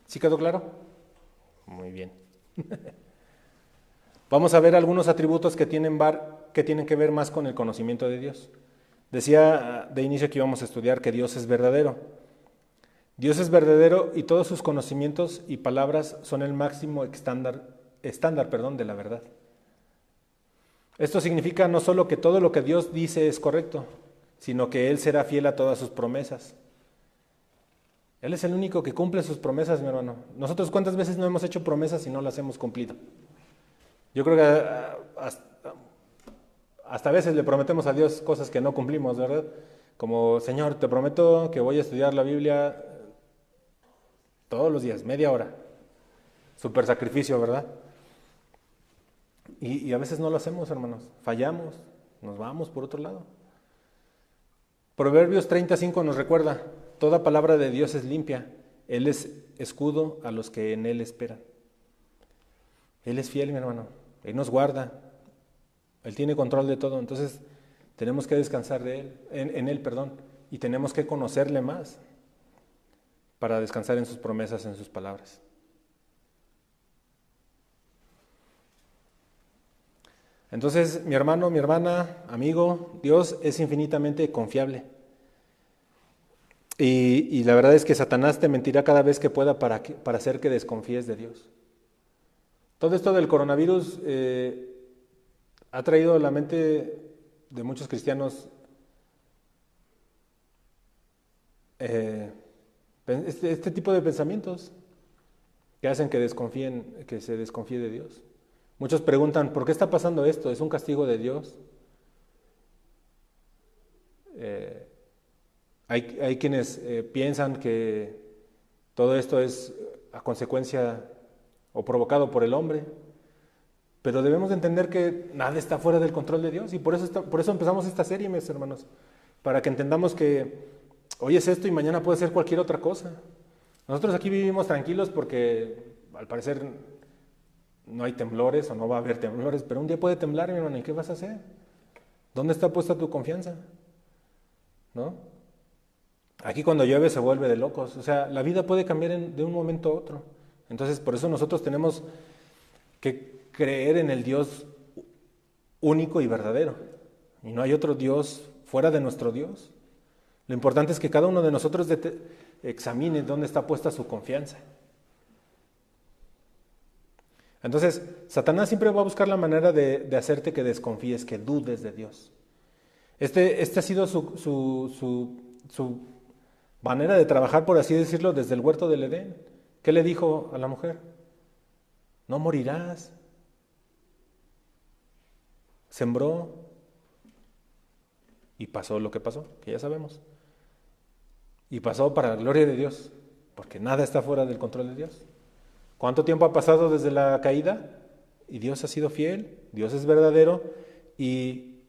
¿Sí quedó claro? Muy bien. Vamos a ver algunos atributos que tienen que ver más con el conocimiento de Dios. Decía de inicio que íbamos a estudiar que Dios es verdadero. Dios es verdadero y todos sus conocimientos y palabras son el máximo estándar de la verdad. Esto significa no solo que todo lo que Dios dice es correcto, sino que Él será fiel a todas sus promesas. Él es el único que cumple sus promesas, mi hermano. Nosotros, ¿cuántas veces no hemos hecho promesas y no las hemos cumplido? Yo creo que hasta a veces le prometemos a Dios cosas que no cumplimos, ¿verdad? Como, Señor, te prometo que voy a estudiar la Biblia todos los días, media hora. Súper sacrificio, ¿verdad? Y a veces no lo hacemos, hermanos. Fallamos, nos vamos por otro lado. Proverbios 35 nos recuerda, toda palabra de Dios es limpia, Él es escudo a los que en Él esperan. Él es fiel, mi hermano, Él nos guarda, Él tiene control de todo, entonces tenemos que descansar en Él, y tenemos que conocerle más para descansar en sus promesas, en sus palabras. Entonces, mi hermano, mi hermana, amigo, Dios es infinitamente confiable. Y la verdad es que Satanás te mentirá cada vez que pueda para hacer que desconfíes de Dios. Todo esto del coronavirus ha traído a la mente de muchos cristianos este tipo de pensamientos que hacen que se desconfíe de Dios. Muchos preguntan, ¿por qué está pasando esto? ¿Es un castigo de Dios? Hay quienes piensan que todo esto es a consecuencia o provocado por el hombre, pero debemos de entender que nada está fuera del control de Dios y por eso empezamos esta serie, mis hermanos, para que entendamos que hoy es esto y mañana puede ser cualquier otra cosa. Nosotros aquí vivimos tranquilos porque al parecer no hay temblores o no va a haber temblores, pero un día puede temblar, mi hermano, ¿y qué vas a hacer? ¿Dónde está puesta tu confianza? ¿No? Aquí cuando llueve se vuelve de locos, o sea, la vida puede cambiar de un momento a otro. Entonces, por eso nosotros tenemos que creer en el Dios único y verdadero. Y no hay otro Dios fuera de nuestro Dios. Lo importante es que cada uno de nosotros examine dónde está puesta su confianza. Entonces, Satanás siempre va a buscar la manera de hacerte que desconfíes, que dudes de Dios. Este ha sido su manera de trabajar, por así decirlo, desde el huerto del Edén. ¿Qué le dijo a la mujer? No morirás. Sembró y pasó lo que pasó, que ya sabemos. Y pasó para la gloria de Dios, porque nada está fuera del control de Dios. ¿Cuánto tiempo ha pasado desde la caída? Y Dios ha sido fiel, Dios es verdadero y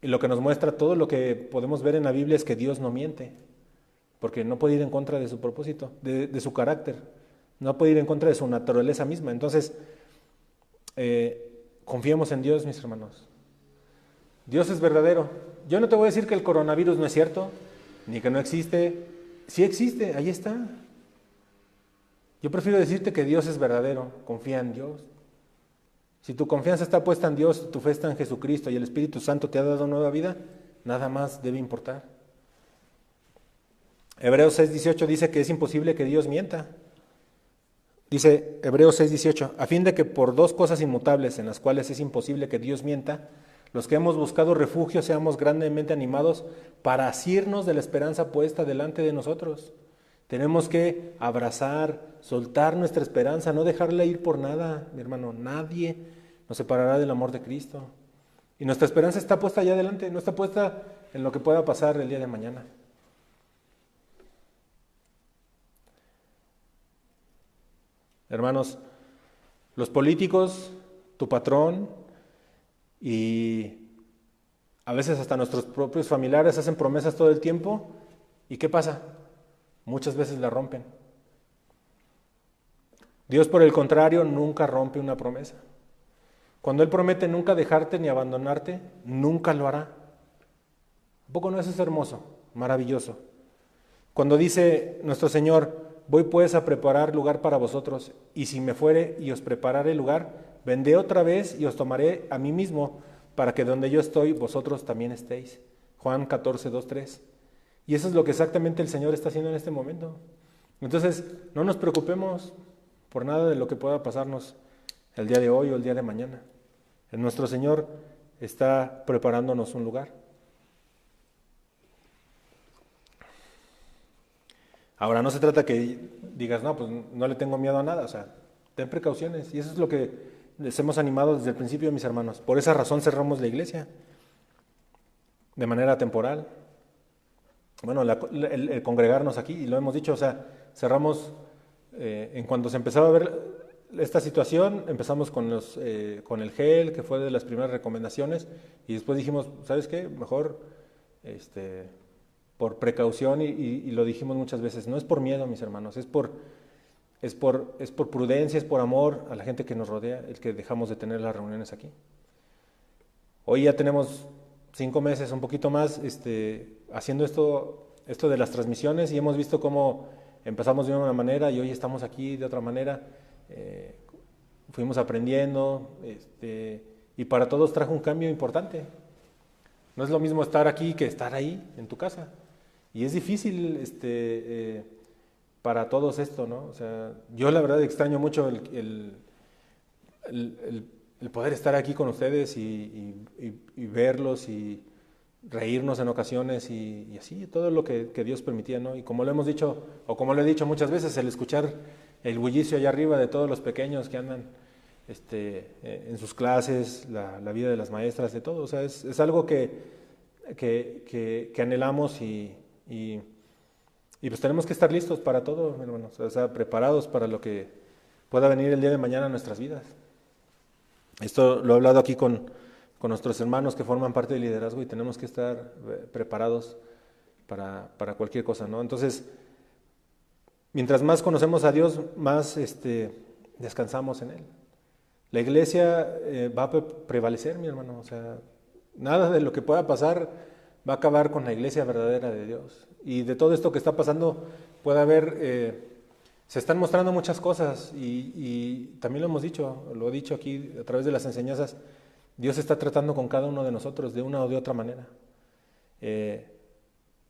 lo que nos muestra todo lo que podemos ver en la Biblia es que Dios no miente, porque no puede ir en contra de su propósito, de su carácter, no puede ir en contra de su naturaleza misma. Entonces, confiemos en Dios, mis hermanos. Dios es verdadero. Yo no te voy a decir que el coronavirus no es cierto, ni que no existe. Sí existe, ahí está. Yo prefiero decirte que Dios es verdadero, confía en Dios. Si tu confianza está puesta en Dios, tu fe está en Jesucristo y el Espíritu Santo te ha dado nueva vida, nada más debe importar. Hebreos 6:18 dice que es imposible que Dios mienta. Dice Hebreos 6:18, a fin de que por dos cosas inmutables en las cuales es imposible que Dios mienta, los que hemos buscado refugio seamos grandemente animados para asirnos de la esperanza puesta delante de nosotros. Tenemos que abrazar, soltar nuestra esperanza, no dejarla ir por nada, mi hermano. Nadie nos separará del amor de Cristo. Y nuestra esperanza está puesta allá adelante, no está puesta en lo que pueda pasar el día de mañana. Hermanos, los políticos, tu patrón y a veces hasta nuestros propios familiares hacen promesas todo el tiempo. ¿Y qué pasa? Muchas veces la rompen. Dios, por el contrario, nunca rompe una promesa. Cuando Él promete nunca dejarte ni abandonarte, nunca lo hará. ¿A poco no eso es hermoso, maravilloso? Cuando dice nuestro Señor, voy pues a preparar lugar para vosotros, y si me fuere y os prepararé lugar, vendré otra vez y os tomaré a mí mismo, para que donde yo estoy, vosotros también estéis. Juan 14, 2, 3. Y eso es lo que exactamente el Señor está haciendo en este momento. Entonces, no nos preocupemos por nada de lo que pueda pasarnos el día de hoy o el día de mañana. Nuestro Señor está preparándonos un lugar. Ahora, no se trata que digas, no, pues no le tengo miedo a nada, o sea, ten precauciones. Y eso es lo que les hemos animado desde el principio, mis hermanos. Por esa razón cerramos la iglesia, de manera temporal. Bueno, el congregarnos aquí, y lo hemos dicho, o sea, cerramos, en cuanto se empezaba a ver esta situación, empezamos con el gel, que fue de las primeras recomendaciones, y después dijimos, ¿sabes qué? Mejor, por precaución, y lo dijimos muchas veces, no es por miedo, mis hermanos, es por prudencia, es por amor a la gente que nos rodea, el que dejamos de tener las reuniones aquí. Hoy ya tenemos 5 meses, un poquito más, haciendo esto de las transmisiones, y hemos visto cómo empezamos de una manera y hoy estamos aquí de otra manera. Fuimos aprendiendo, y para todos trajo un cambio importante. No es lo mismo estar aquí que estar ahí en tu casa, y es difícil para todos esto, ¿no? O sea, yo la verdad extraño mucho el poder estar aquí con ustedes y verlos y reírnos en ocasiones y así, todo lo que Dios permitía, ¿no? Y como lo hemos dicho, o como lo he dicho muchas veces, el escuchar el bullicio allá arriba de todos los pequeños que andan en sus clases, la vida de las maestras, de todo, o sea, es algo que anhelamos y pues tenemos que estar listos para todo, hermanos, o sea, preparados para lo que pueda venir el día de mañana en nuestras vidas. Esto lo he hablado aquí con nuestros hermanos que forman parte del liderazgo y tenemos que estar preparados para cualquier cosa, ¿no? Entonces, mientras más conocemos a Dios, más descansamos en Él. La iglesia va a prevalecer, mi hermano, o sea, nada de lo que pueda pasar va a acabar con la iglesia verdadera de Dios. Y de todo esto que está pasando puede haber, se están mostrando muchas cosas y también lo hemos dicho, lo he dicho aquí a través de las enseñanzas, Dios está tratando con cada uno de nosotros de una o de otra manera.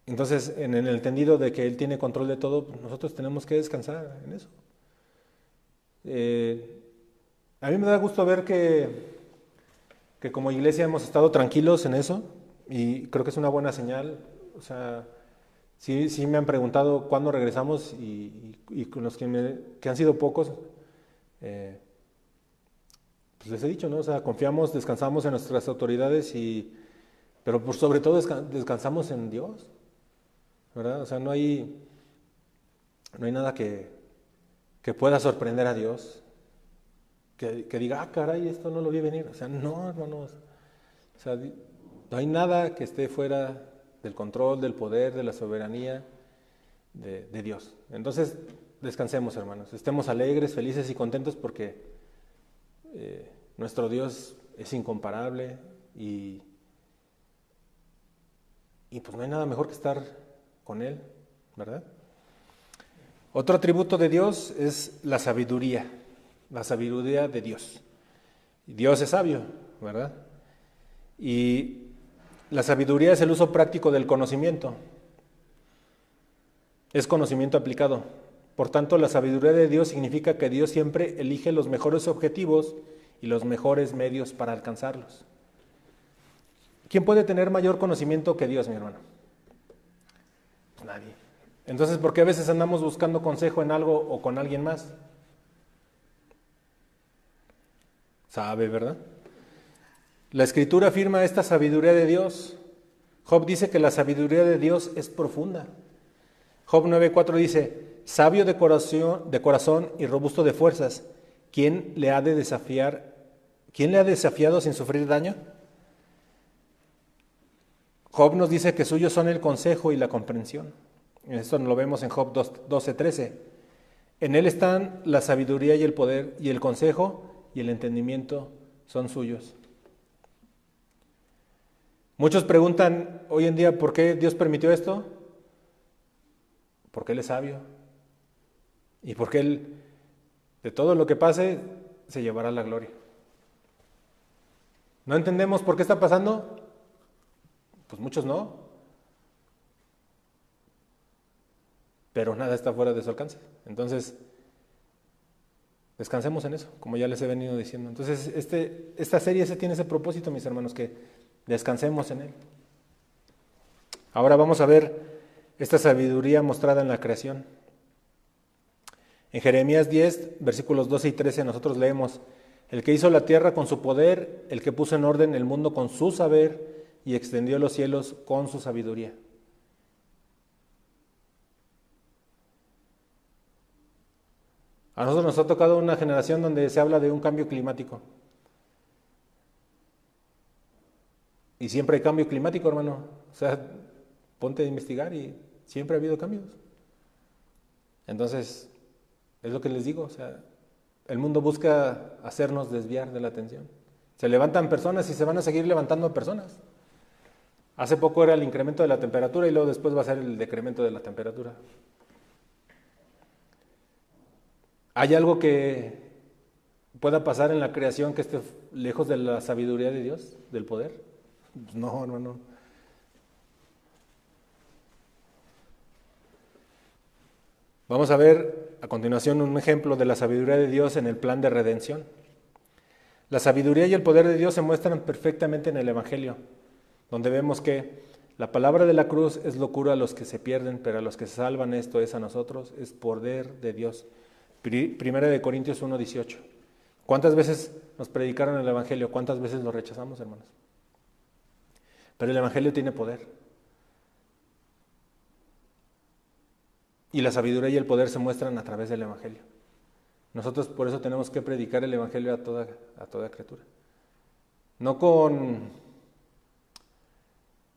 Entonces, en el entendido de que Él tiene control de todo, pues nosotros tenemos que descansar en eso. A mí me da gusto ver que como iglesia hemos estado tranquilos en eso y creo que es una buena señal. O sea, sí me han preguntado cuándo regresamos y con los que han sido pocos, pues les he dicho, ¿no? O sea, confiamos, descansamos en nuestras autoridades, pero por sobre todo descansamos en Dios, ¿verdad? O sea, no hay nada que pueda sorprender a Dios, que diga, caray, esto no lo vi venir. O sea, no, hermanos. O sea, no hay nada que esté fuera del control, del poder, de la soberanía de Dios. Entonces, descansemos, hermanos. Estemos alegres, felices y contentos porque nuestro Dios es incomparable y pues no hay nada mejor que estar con Él, ¿verdad? Otro atributo de Dios es la sabiduría de Dios. Dios es sabio, ¿verdad? Y la sabiduría es el uso práctico del conocimiento. Es conocimiento aplicado. Por tanto, la sabiduría de Dios significa que Dios siempre elige los mejores objetivos y los mejores medios para alcanzarlos. ¿Quién puede tener mayor conocimiento que Dios, mi hermano? Pues nadie. Entonces, ¿por qué a veces andamos buscando consejo en algo o con alguien más? Sabe, ¿verdad? La Escritura afirma esta sabiduría de Dios. Job dice que la sabiduría de Dios es profunda. Job 9:4 dice, sabio de corazón y robusto de fuerzas, ¿quién le ha desafiado sin sufrir daño? Job nos dice que suyos son el consejo y la comprensión. Esto lo vemos en Job 12:13. En él están la sabiduría y el poder, y el consejo y el entendimiento son suyos. Muchos preguntan hoy en día, ¿por qué Dios permitió esto? Porque Él es sabio. Y porque Él, de todo lo que pase, se llevará la gloria. ¿No entendemos por qué está pasando? Pues muchos no. Pero nada está fuera de su alcance. Entonces, descansemos en eso, como ya les he venido diciendo. Entonces, esta serie tiene ese propósito, mis hermanos, que descansemos en Él. Ahora vamos a ver esta sabiduría mostrada en la creación. En Jeremías 10, versículos 12 y 13, nosotros leemos, el que hizo la tierra con su poder, el que puso en orden el mundo con su saber y extendió los cielos con su sabiduría. A nosotros nos ha tocado una generación donde se habla de un cambio climático. Y siempre hay cambio climático, hermano. O sea, ponte a investigar y siempre ha habido cambios. Entonces, es lo que les digo, o sea, el mundo busca hacernos desviar de la atención. Se levantan personas y se van a seguir levantando personas. Hace poco era el incremento de la temperatura y luego después va a ser el decremento de la temperatura. ¿Hay algo que pueda pasar en la creación que esté lejos de la sabiduría de Dios, del poder? No, hermano. Vamos a ver a continuación un ejemplo de la sabiduría de Dios en el plan de redención. La sabiduría y el poder de Dios se muestran perfectamente en el Evangelio, donde vemos que la palabra de la cruz es locura a los que se pierden, pero a los que se salvan, esto es a nosotros, es poder de Dios. Primera de Corintios 1:18. ¿Cuántas veces nos predicaron el Evangelio? ¿Cuántas veces lo rechazamos, hermanos? Pero el Evangelio tiene poder. Y la sabiduría y el poder se muestran a través del Evangelio. Nosotros por eso tenemos que predicar el Evangelio a toda criatura. No con...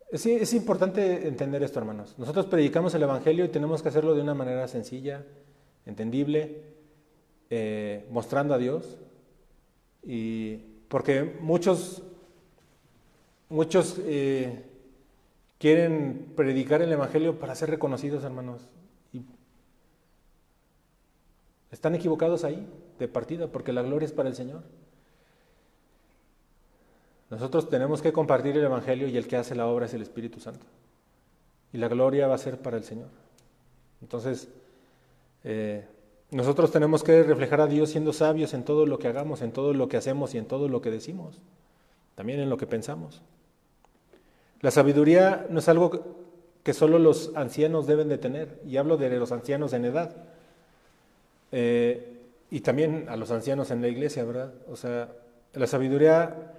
Es importante entender esto, hermanos. Nosotros predicamos el Evangelio y tenemos que hacerlo de una manera sencilla, entendible, mostrando a Dios. Y porque muchos quieren predicar el Evangelio para ser reconocidos, hermanos. Y están equivocados ahí, de partida, porque la gloria es para el Señor. Nosotros tenemos que compartir el Evangelio y el que hace la obra es el Espíritu Santo. Y la gloria va a ser para el Señor. Entonces, nosotros tenemos que reflejar a Dios siendo sabios en todo lo que hagamos, en todo lo que hacemos y en todo lo que decimos. También en lo que pensamos. La sabiduría no es algo que solo los ancianos deben de tener. Y hablo de los ancianos en edad. Y también a los ancianos en la iglesia, ¿verdad? O sea, la sabiduría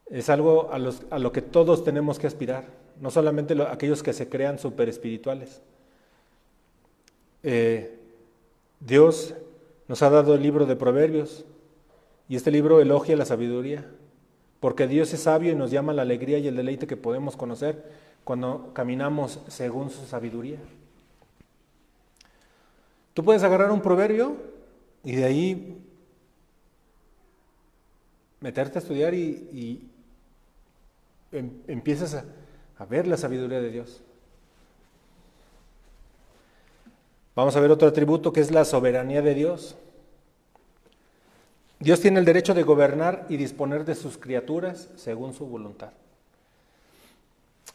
es algo a lo que todos tenemos que aspirar, no solamente aquellos que se crean súper espirituales. Dios nos ha dado el libro de Proverbios y este libro elogia la sabiduría, porque Dios es sabio y nos llama a la alegría y el deleite que podemos conocer cuando caminamos según su sabiduría. Tú puedes agarrar un proverbio y de ahí meterte a estudiar y empiezas a ver la sabiduría de Dios. Vamos a ver otro atributo que es la soberanía de Dios. Dios tiene el derecho de gobernar y disponer de sus criaturas según su voluntad.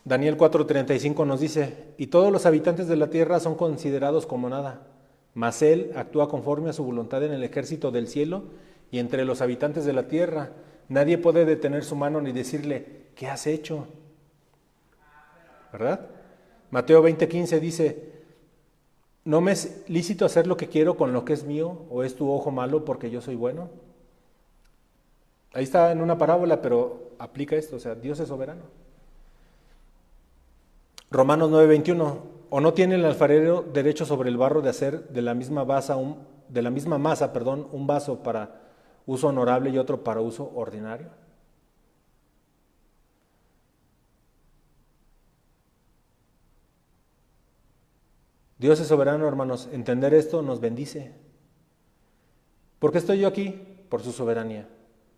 Daniel 4:35 nos dice, y todos los habitantes de la tierra son considerados como nada, mas Él actúa conforme a su voluntad en el ejército del cielo y entre los habitantes de la tierra. Nadie puede detener su mano ni decirle, ¿qué has hecho? ¿Verdad? Mateo 20:15 dice, ¿no me es lícito hacer lo que quiero con lo que es mío? ¿O es tu ojo malo porque yo soy bueno? Ahí está en una parábola, pero aplica esto, o sea, Dios es soberano. Romanos 9:21, ¿o no tiene el alfarero derecho sobre el barro de hacer de la misma masa un vaso para uso honorable y otro para uso ordinario? Dios es soberano, hermanos. Entender esto nos bendice. ¿Por qué estoy yo aquí? Por su soberanía.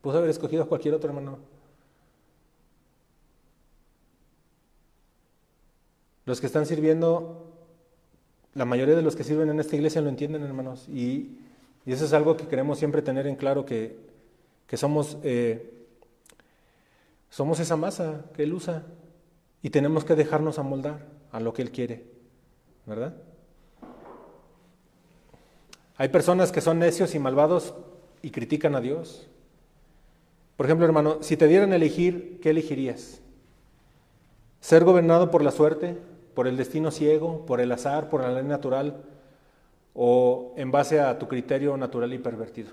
Pude haber escogido a cualquier otro, hermano. Los que están sirviendo, la mayoría de los que sirven en esta iglesia lo entienden, hermanos. Y eso es algo que queremos siempre tener en claro, que somos esa masa que Él usa y tenemos que dejarnos amoldar a lo que Él quiere, ¿verdad? Hay personas que son necios y malvados y critican a Dios. Por ejemplo, hermano, si te dieran a elegir, ¿qué elegirías? ¿Ser gobernado por la suerte, por el destino ciego, por el azar, por la ley natural o en base a tu criterio natural y pervertido?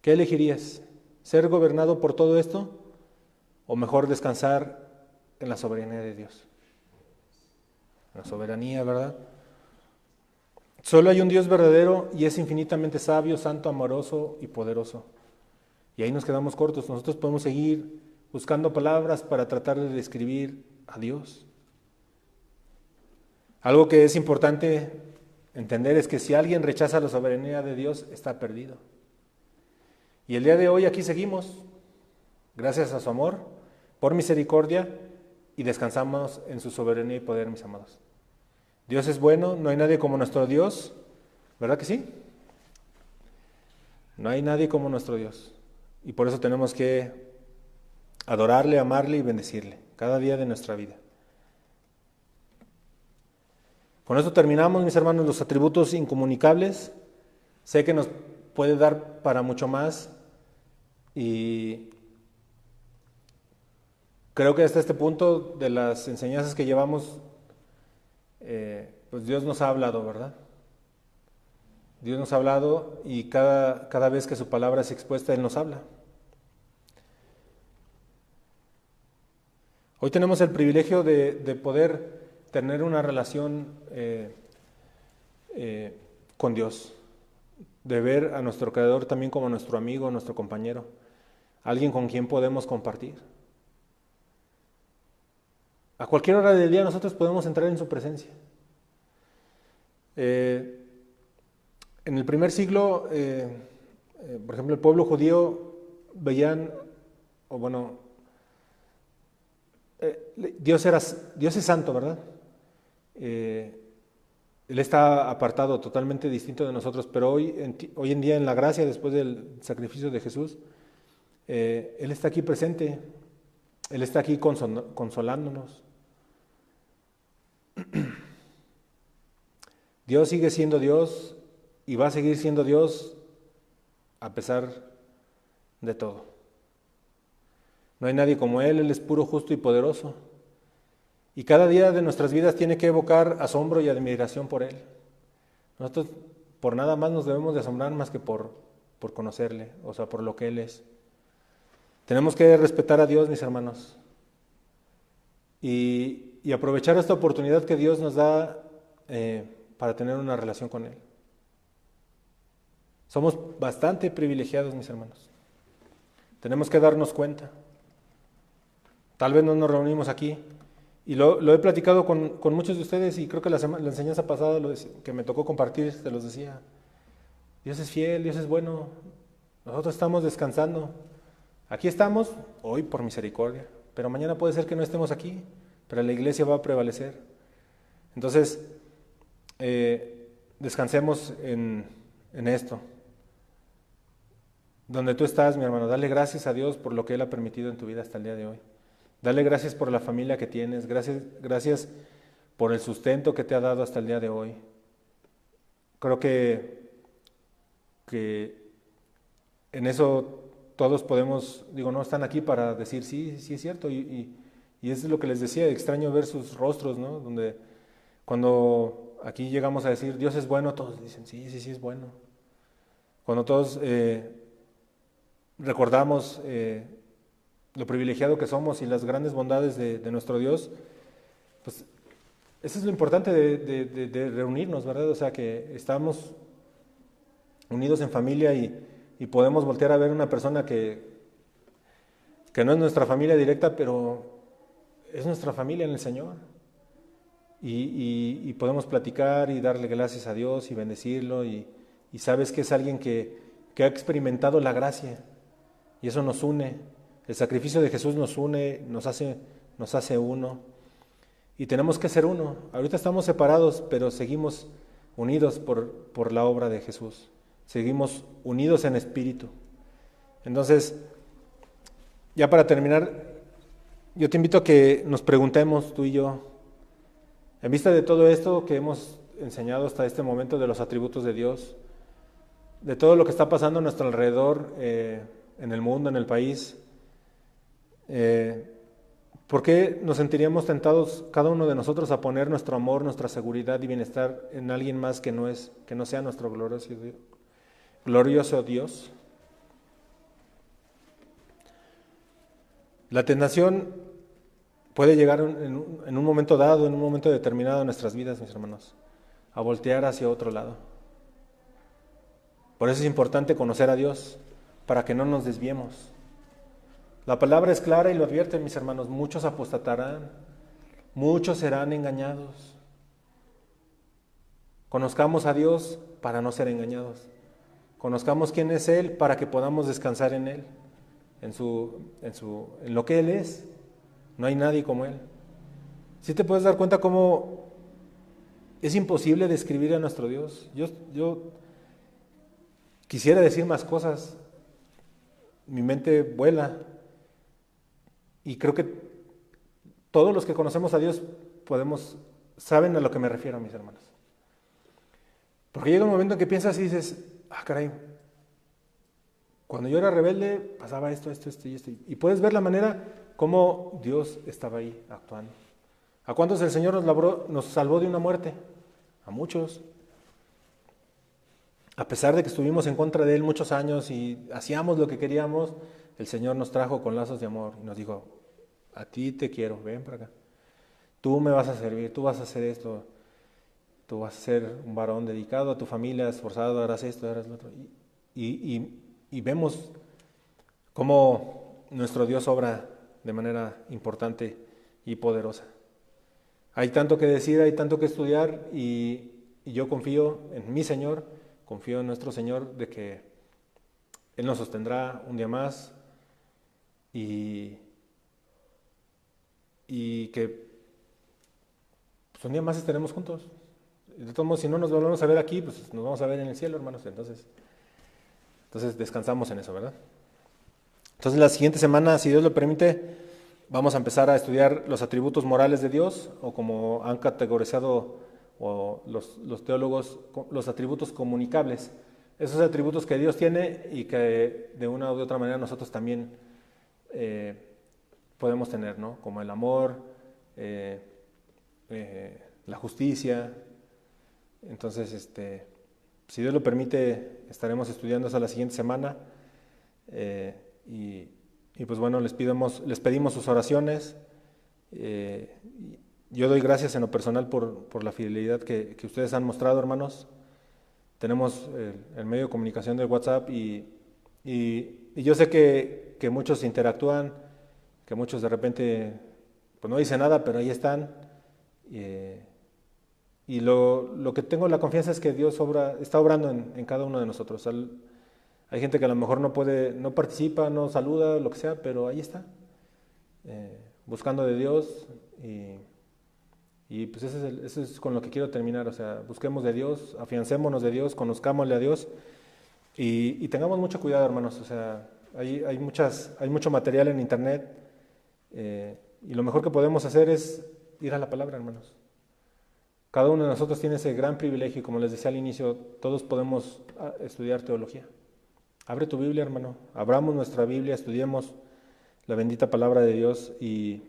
¿Qué elegirías? ¿Ser gobernado por todo esto o mejor descansar en la soberanía de Dios? La soberanía, ¿verdad? Solo hay un Dios verdadero y es infinitamente sabio, santo, amoroso y poderoso. Y ahí nos quedamos cortos. Nosotros podemos seguir buscando palabras para tratar de describir a Dios. Algo que es importante entender es que si alguien rechaza la soberanía de Dios, está perdido. Y el día de hoy aquí seguimos, gracias a su amor, por misericordia, y descansamos en su soberanía y poder, mis amados. Dios es bueno, no hay nadie como nuestro Dios, ¿verdad que sí? No hay nadie como nuestro Dios. Y por eso tenemos que adorarle, amarle y bendecirle cada día de nuestra vida. Con esto terminamos, mis hermanos, los atributos incomunicables. Sé que nos puede dar para mucho más y creo que hasta este punto de las enseñanzas que llevamos, pues Dios nos ha hablado, ¿verdad? Dios nos ha hablado y cada vez que su palabra es expuesta, Él nos habla. Hoy tenemos el privilegio de poder tener una relación con Dios, de ver a nuestro Creador también como nuestro amigo, nuestro compañero, alguien con quien podemos compartir. A cualquier hora del día nosotros podemos entrar en su presencia. En el primer siglo, por ejemplo, el pueblo judío veían, o bueno, Dios es santo, ¿verdad? Él está apartado, totalmente distinto de nosotros, pero hoy en día en la gracia, después del sacrificio de Jesús, Él está aquí presente, Él está aquí consolándonos. Dios sigue siendo Dios y va a seguir siendo Dios a pesar de todo. No hay nadie como Él es puro, justo y poderoso. Y cada día de nuestras vidas tiene que evocar asombro y admiración por Él. Nosotros por nada más nos debemos de asombrar más que por conocerle, o sea, por lo que Él es. Tenemos que respetar a Dios, mis hermanos, y aprovechar esta oportunidad que Dios nos da para tener una relación con Él. Somos bastante privilegiados, mis hermanos. Tenemos que darnos cuenta. Tal vez no nos reunimos aquí, y lo he platicado con muchos de ustedes, y creo que la enseñanza pasada que me tocó compartir, se los decía. Dios es fiel, Dios es bueno, nosotros estamos descansando. Aquí estamos, hoy por misericordia, pero mañana puede ser que no estemos aquí, pero la iglesia va a prevalecer. Entonces, descansemos en esto. Donde tú estás, mi hermano, dale gracias a Dios por lo que Él ha permitido en tu vida hasta el día de hoy. Dale gracias por la familia que tienes, gracias por el sustento que te ha dado hasta el día de hoy. Creo que en eso todos podemos, no están aquí para decir sí, sí es cierto, y eso es lo que les decía, extraño ver sus rostros, ¿no? Donde cuando aquí llegamos a decir Dios es bueno, todos dicen sí, sí, sí es bueno. Cuando todos recordamos lo privilegiado que somos y las grandes bondades de nuestro Dios, pues eso es lo importante de reunirnos, ¿verdad? O sea, que estamos unidos en familia y podemos voltear a ver una persona que no es nuestra familia directa, pero es nuestra familia en el Señor. Y podemos platicar y darle gracias a Dios y bendecirlo y sabes que es alguien que ha experimentado la gracia y eso nos une. El sacrificio de Jesús nos une, nos hace uno y tenemos que ser uno. Ahorita estamos separados, pero seguimos unidos por la obra de Jesús. Seguimos unidos en espíritu. Entonces, ya para terminar, yo te invito a que nos preguntemos tú y yo, en vista de todo esto que hemos enseñado hasta este momento de los atributos de Dios, de todo lo que está pasando a nuestro alrededor, en el mundo, en el país, ¿por qué nos sentiríamos tentados cada uno de nosotros a poner nuestro amor, nuestra seguridad y bienestar en alguien más que no sea nuestro glorioso Dios? La tentación puede llegar en un momento dado, en un momento determinado en nuestras vidas, mis hermanos, a voltear hacia otro lado. Por eso es importante conocer a Dios, para que no nos desviemos. La palabra es clara y lo advierte, mis hermanos, muchos apostatarán, muchos serán engañados. Conozcamos a Dios para no ser engañados. Conozcamos quién es Él para que podamos descansar en Él, en lo que Él es. No hay nadie como Él. ¿Sí te puedes dar cuenta cómo es imposible describir a nuestro Dios? Yo quisiera decir más cosas. Mi mente vuela. Y creo que todos los que conocemos a Dios saben a lo que me refiero, mis hermanos. Porque llega un momento en que piensas y dices, caray, cuando yo era rebelde pasaba esto y esto. Y puedes ver la manera como Dios estaba ahí actuando. ¿A cuántos el Señor nos salvó de una muerte? A muchos. A pesar de que estuvimos en contra de Él muchos años y hacíamos lo que queríamos, el Señor nos trajo con lazos de amor y nos dijo, a ti te quiero, ven para acá. Tú me vas a servir, tú vas a hacer esto, tú vas a ser un varón dedicado a tu familia, esforzado, harás esto, harás lo otro. Y vemos cómo nuestro Dios obra de manera importante y poderosa. Hay tanto que decir, hay tanto que estudiar y yo confío en mi Señor, confío en nuestro Señor de que Él nos sostendrá un día más y que pues, un día más estaremos juntos. De todos modos, si no nos volvemos a ver aquí, pues nos vamos a ver en el cielo, hermanos. Entonces descansamos en eso, ¿verdad? Entonces la siguiente semana, si Dios lo permite, vamos a empezar a estudiar los atributos morales de Dios, o como han categorizado los teólogos, los atributos comunicables. Esos atributos que Dios tiene y que de una u otra manera nosotros también podemos tener, ¿no? Como el amor, la justicia. Entonces, si Dios lo permite, estaremos estudiando eso la siguiente semana. Y pues bueno, les pedimos sus oraciones. Yo doy gracias en lo personal por la fidelidad que ustedes han mostrado, hermanos. Tenemos el medio de comunicación del WhatsApp y yo sé que muchos interactúan, que muchos de repente pues no dicen nada, pero ahí están. Y lo que tengo la confianza es que Dios está obrando en cada uno de nosotros. Hay gente que a lo mejor no participa, no saluda, lo que sea, pero ahí está, buscando de Dios y Y pues eso es con lo que quiero terminar, o sea, busquemos de Dios, afiancémonos de Dios, conozcámosle a Dios y tengamos mucho cuidado, hermanos, o sea, hay mucho material en internet y lo mejor que podemos hacer es ir a la palabra, hermanos. Cada uno de nosotros tiene ese gran privilegio y como les decía al inicio, todos podemos estudiar teología. Abre tu Biblia, hermano, abramos nuestra Biblia, estudiemos la bendita palabra de Dios y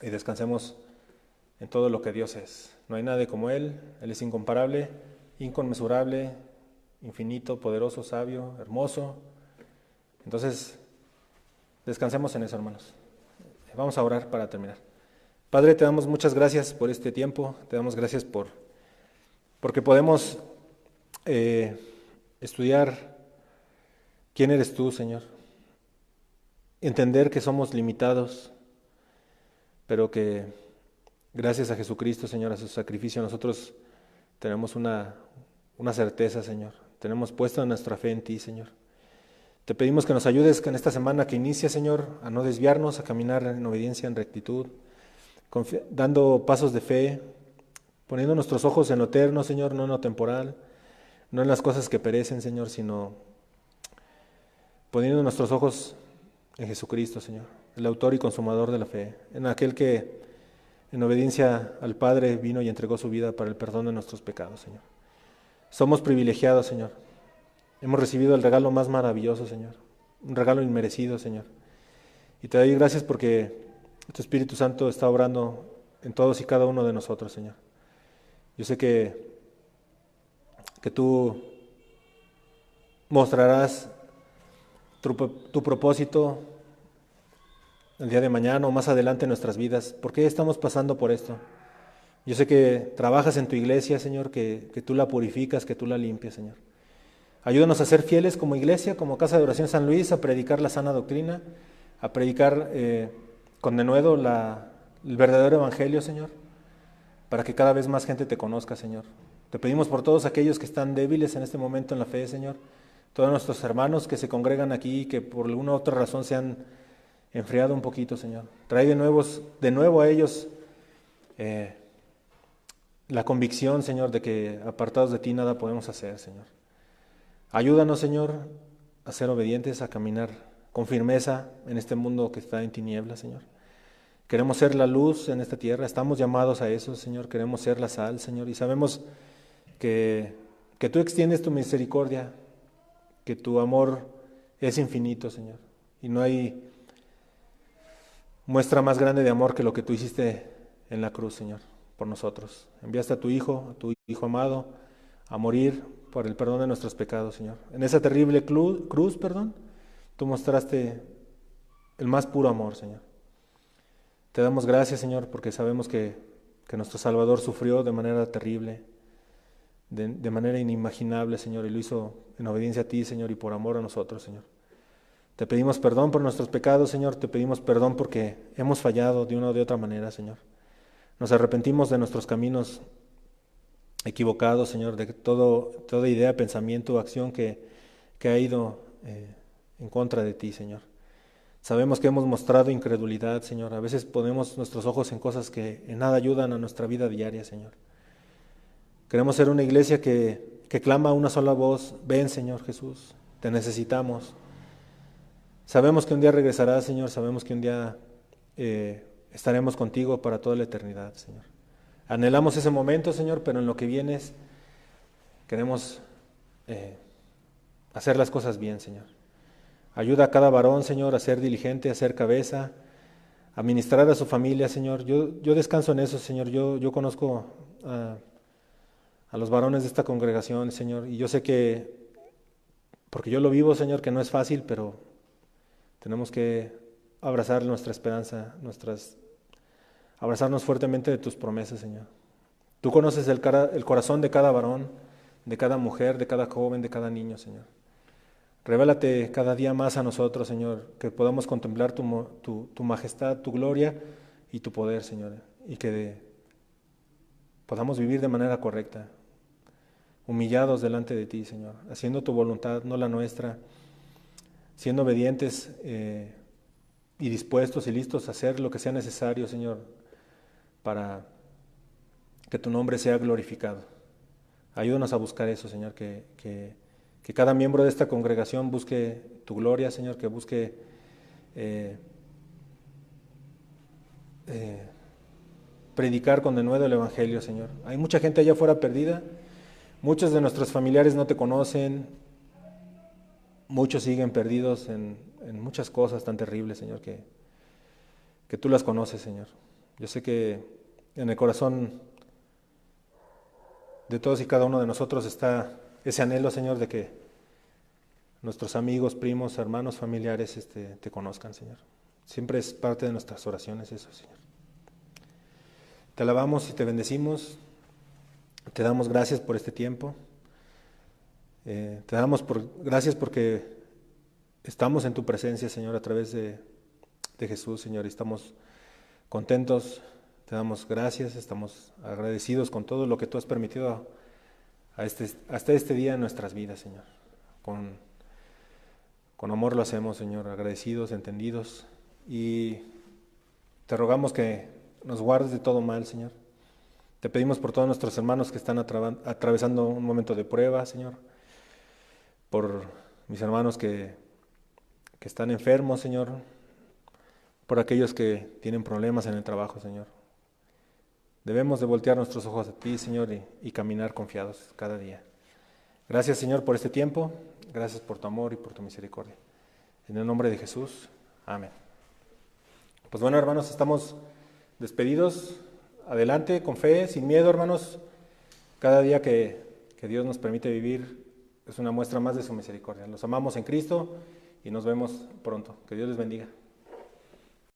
descansemos en todo lo que Dios es. No hay nadie como Él es incomparable, inconmensurable, infinito, poderoso, sabio, hermoso. Entonces, descansemos en eso, hermanos. Vamos a orar para terminar. Padre, te damos muchas gracias por este tiempo, te damos gracias porque podemos estudiar quién eres tú, Señor. Entender que somos limitados, pero que gracias a Jesucristo, Señor, a su sacrificio, nosotros tenemos una certeza, Señor. Tenemos puesta nuestra fe en ti, Señor. Te pedimos que nos ayudes en esta semana que inicia, Señor, a no desviarnos, a caminar en obediencia, en rectitud, dando pasos de fe, poniendo nuestros ojos en lo eterno, Señor, no en lo temporal, no en las cosas que perecen, Señor, sino poniendo nuestros ojos en Jesucristo, Señor, el autor y consumador de la fe, en aquel que en obediencia al Padre vino y entregó su vida para el perdón de nuestros pecados, Señor. Somos privilegiados, Señor. Hemos recibido el regalo más maravilloso, Señor, un regalo inmerecido, Señor. Y te doy gracias porque tu Espíritu Santo está obrando en todos y cada uno de nosotros, Señor. Yo sé que tú mostrarás tu propósito el día de mañana o más adelante en nuestras vidas. ¿Por qué estamos pasando por esto? Yo sé que trabajas en tu iglesia, Señor, que tú la purificas, que tú la limpias, Señor. Ayúdanos a ser fieles como iglesia, como Casa de Oración San Luis, a predicar la sana doctrina, a predicar con denuedo el verdadero evangelio, Señor, para que cada vez más gente te conozca, Señor. Te pedimos por todos aquellos que están débiles en este momento en la fe, Señor, todos nuestros hermanos que se congregan aquí y que por alguna otra razón se han enfriado un poquito, Señor. Trae de nuevo a ellos la convicción, Señor, de que apartados de ti nada podemos hacer, Señor. Ayúdanos, Señor, a ser obedientes, a caminar con firmeza en este mundo que está en tinieblas, Señor. Queremos ser la luz en esta tierra, estamos llamados a eso, Señor. Queremos ser la sal, Señor, y sabemos que tú extiendes tu misericordia, que tu amor es infinito, Señor, y no hay muestra más grande de amor que lo que tú hiciste en la cruz, Señor, por nosotros. Enviaste a tu Hijo amado, a morir por el perdón de nuestros pecados, Señor. En esa terrible cruz, tú mostraste el más puro amor, Señor. Te damos gracias, Señor, porque sabemos que nuestro Salvador sufrió de manera terrible, de manera inimaginable, Señor, y lo hizo en obediencia a ti, Señor, y por amor a nosotros, Señor. Te pedimos perdón por nuestros pecados, Señor. Te pedimos perdón porque hemos fallado de una o de otra manera, Señor. Nos arrepentimos de nuestros caminos equivocados, Señor, de toda idea, pensamiento o acción que ha ido en contra de ti, Señor. Sabemos que hemos mostrado incredulidad, Señor. A veces ponemos nuestros ojos en cosas que en nada ayudan a nuestra vida diaria, Señor. Queremos ser una iglesia que clama a una sola voz. Ven, Señor Jesús, te necesitamos. Sabemos que un día regresarás, Señor. Sabemos que un día estaremos contigo para toda la eternidad, Señor. Anhelamos ese momento, Señor, pero en lo que vienes queremos hacer las cosas bien, Señor. Ayuda a cada varón, Señor, a ser diligente, a ser cabeza, a ministrar a su familia, Señor. Yo descanso en eso, Señor. Yo conozco a los varones de esta congregación, Señor, y yo sé que, porque yo lo vivo, Señor, que no es fácil, pero tenemos que abrazar nuestra esperanza, abrazarnos fuertemente de tus promesas, Señor. Tú conoces el corazón de cada varón, de cada mujer, de cada joven, de cada niño, Señor. Revélate cada día más a nosotros, Señor, que podamos contemplar tu majestad, tu gloria y tu poder, Señor, y que podamos vivir de manera correcta, humillados delante de ti, Señor, haciendo tu voluntad, no la nuestra, siendo obedientes y dispuestos y listos a hacer lo que sea necesario, Señor, para que tu nombre sea glorificado. Ayúdanos a buscar eso, Señor, que cada miembro de esta congregación busque tu gloria, Señor, que busque predicar con denuedo el Evangelio, Señor. Hay mucha gente allá afuera perdida, muchos de nuestros familiares no te conocen, muchos siguen perdidos en muchas cosas tan terribles, Señor, que tú las conoces, Señor. Yo sé que en el corazón de todos y cada uno de nosotros está ese anhelo, Señor, de que nuestros amigos, primos, hermanos, familiares te conozcan, Señor. Siempre es parte de nuestras oraciones eso, Señor. Te alabamos y te bendecimos, te damos gracias por este tiempo, te damos gracias porque estamos en tu presencia, Señor, a través de Jesús, Señor, y estamos contentos, te damos gracias, estamos agradecidos con todo lo que tú has permitido hasta este día en nuestras vidas, Señor. Con amor lo hacemos, Señor, agradecidos, entendidos, y te rogamos que nos guardes de todo mal, Señor. Te pedimos por todos nuestros hermanos que están atravesando un momento de prueba, Señor, por mis hermanos que están enfermos, Señor, por aquellos que tienen problemas en el trabajo, Señor. Debemos de voltear nuestros ojos a ti, Señor, y caminar confiados cada día. Gracias, Señor, por este tiempo. Gracias por tu amor y por tu misericordia. En el nombre de Jesús. Amén. Pues bueno, hermanos, estamos despedidos. Adelante, con fe, sin miedo, hermanos. Cada día que Dios nos permite vivir es una muestra más de su misericordia. Los amamos en Cristo y nos vemos pronto. Que Dios les bendiga.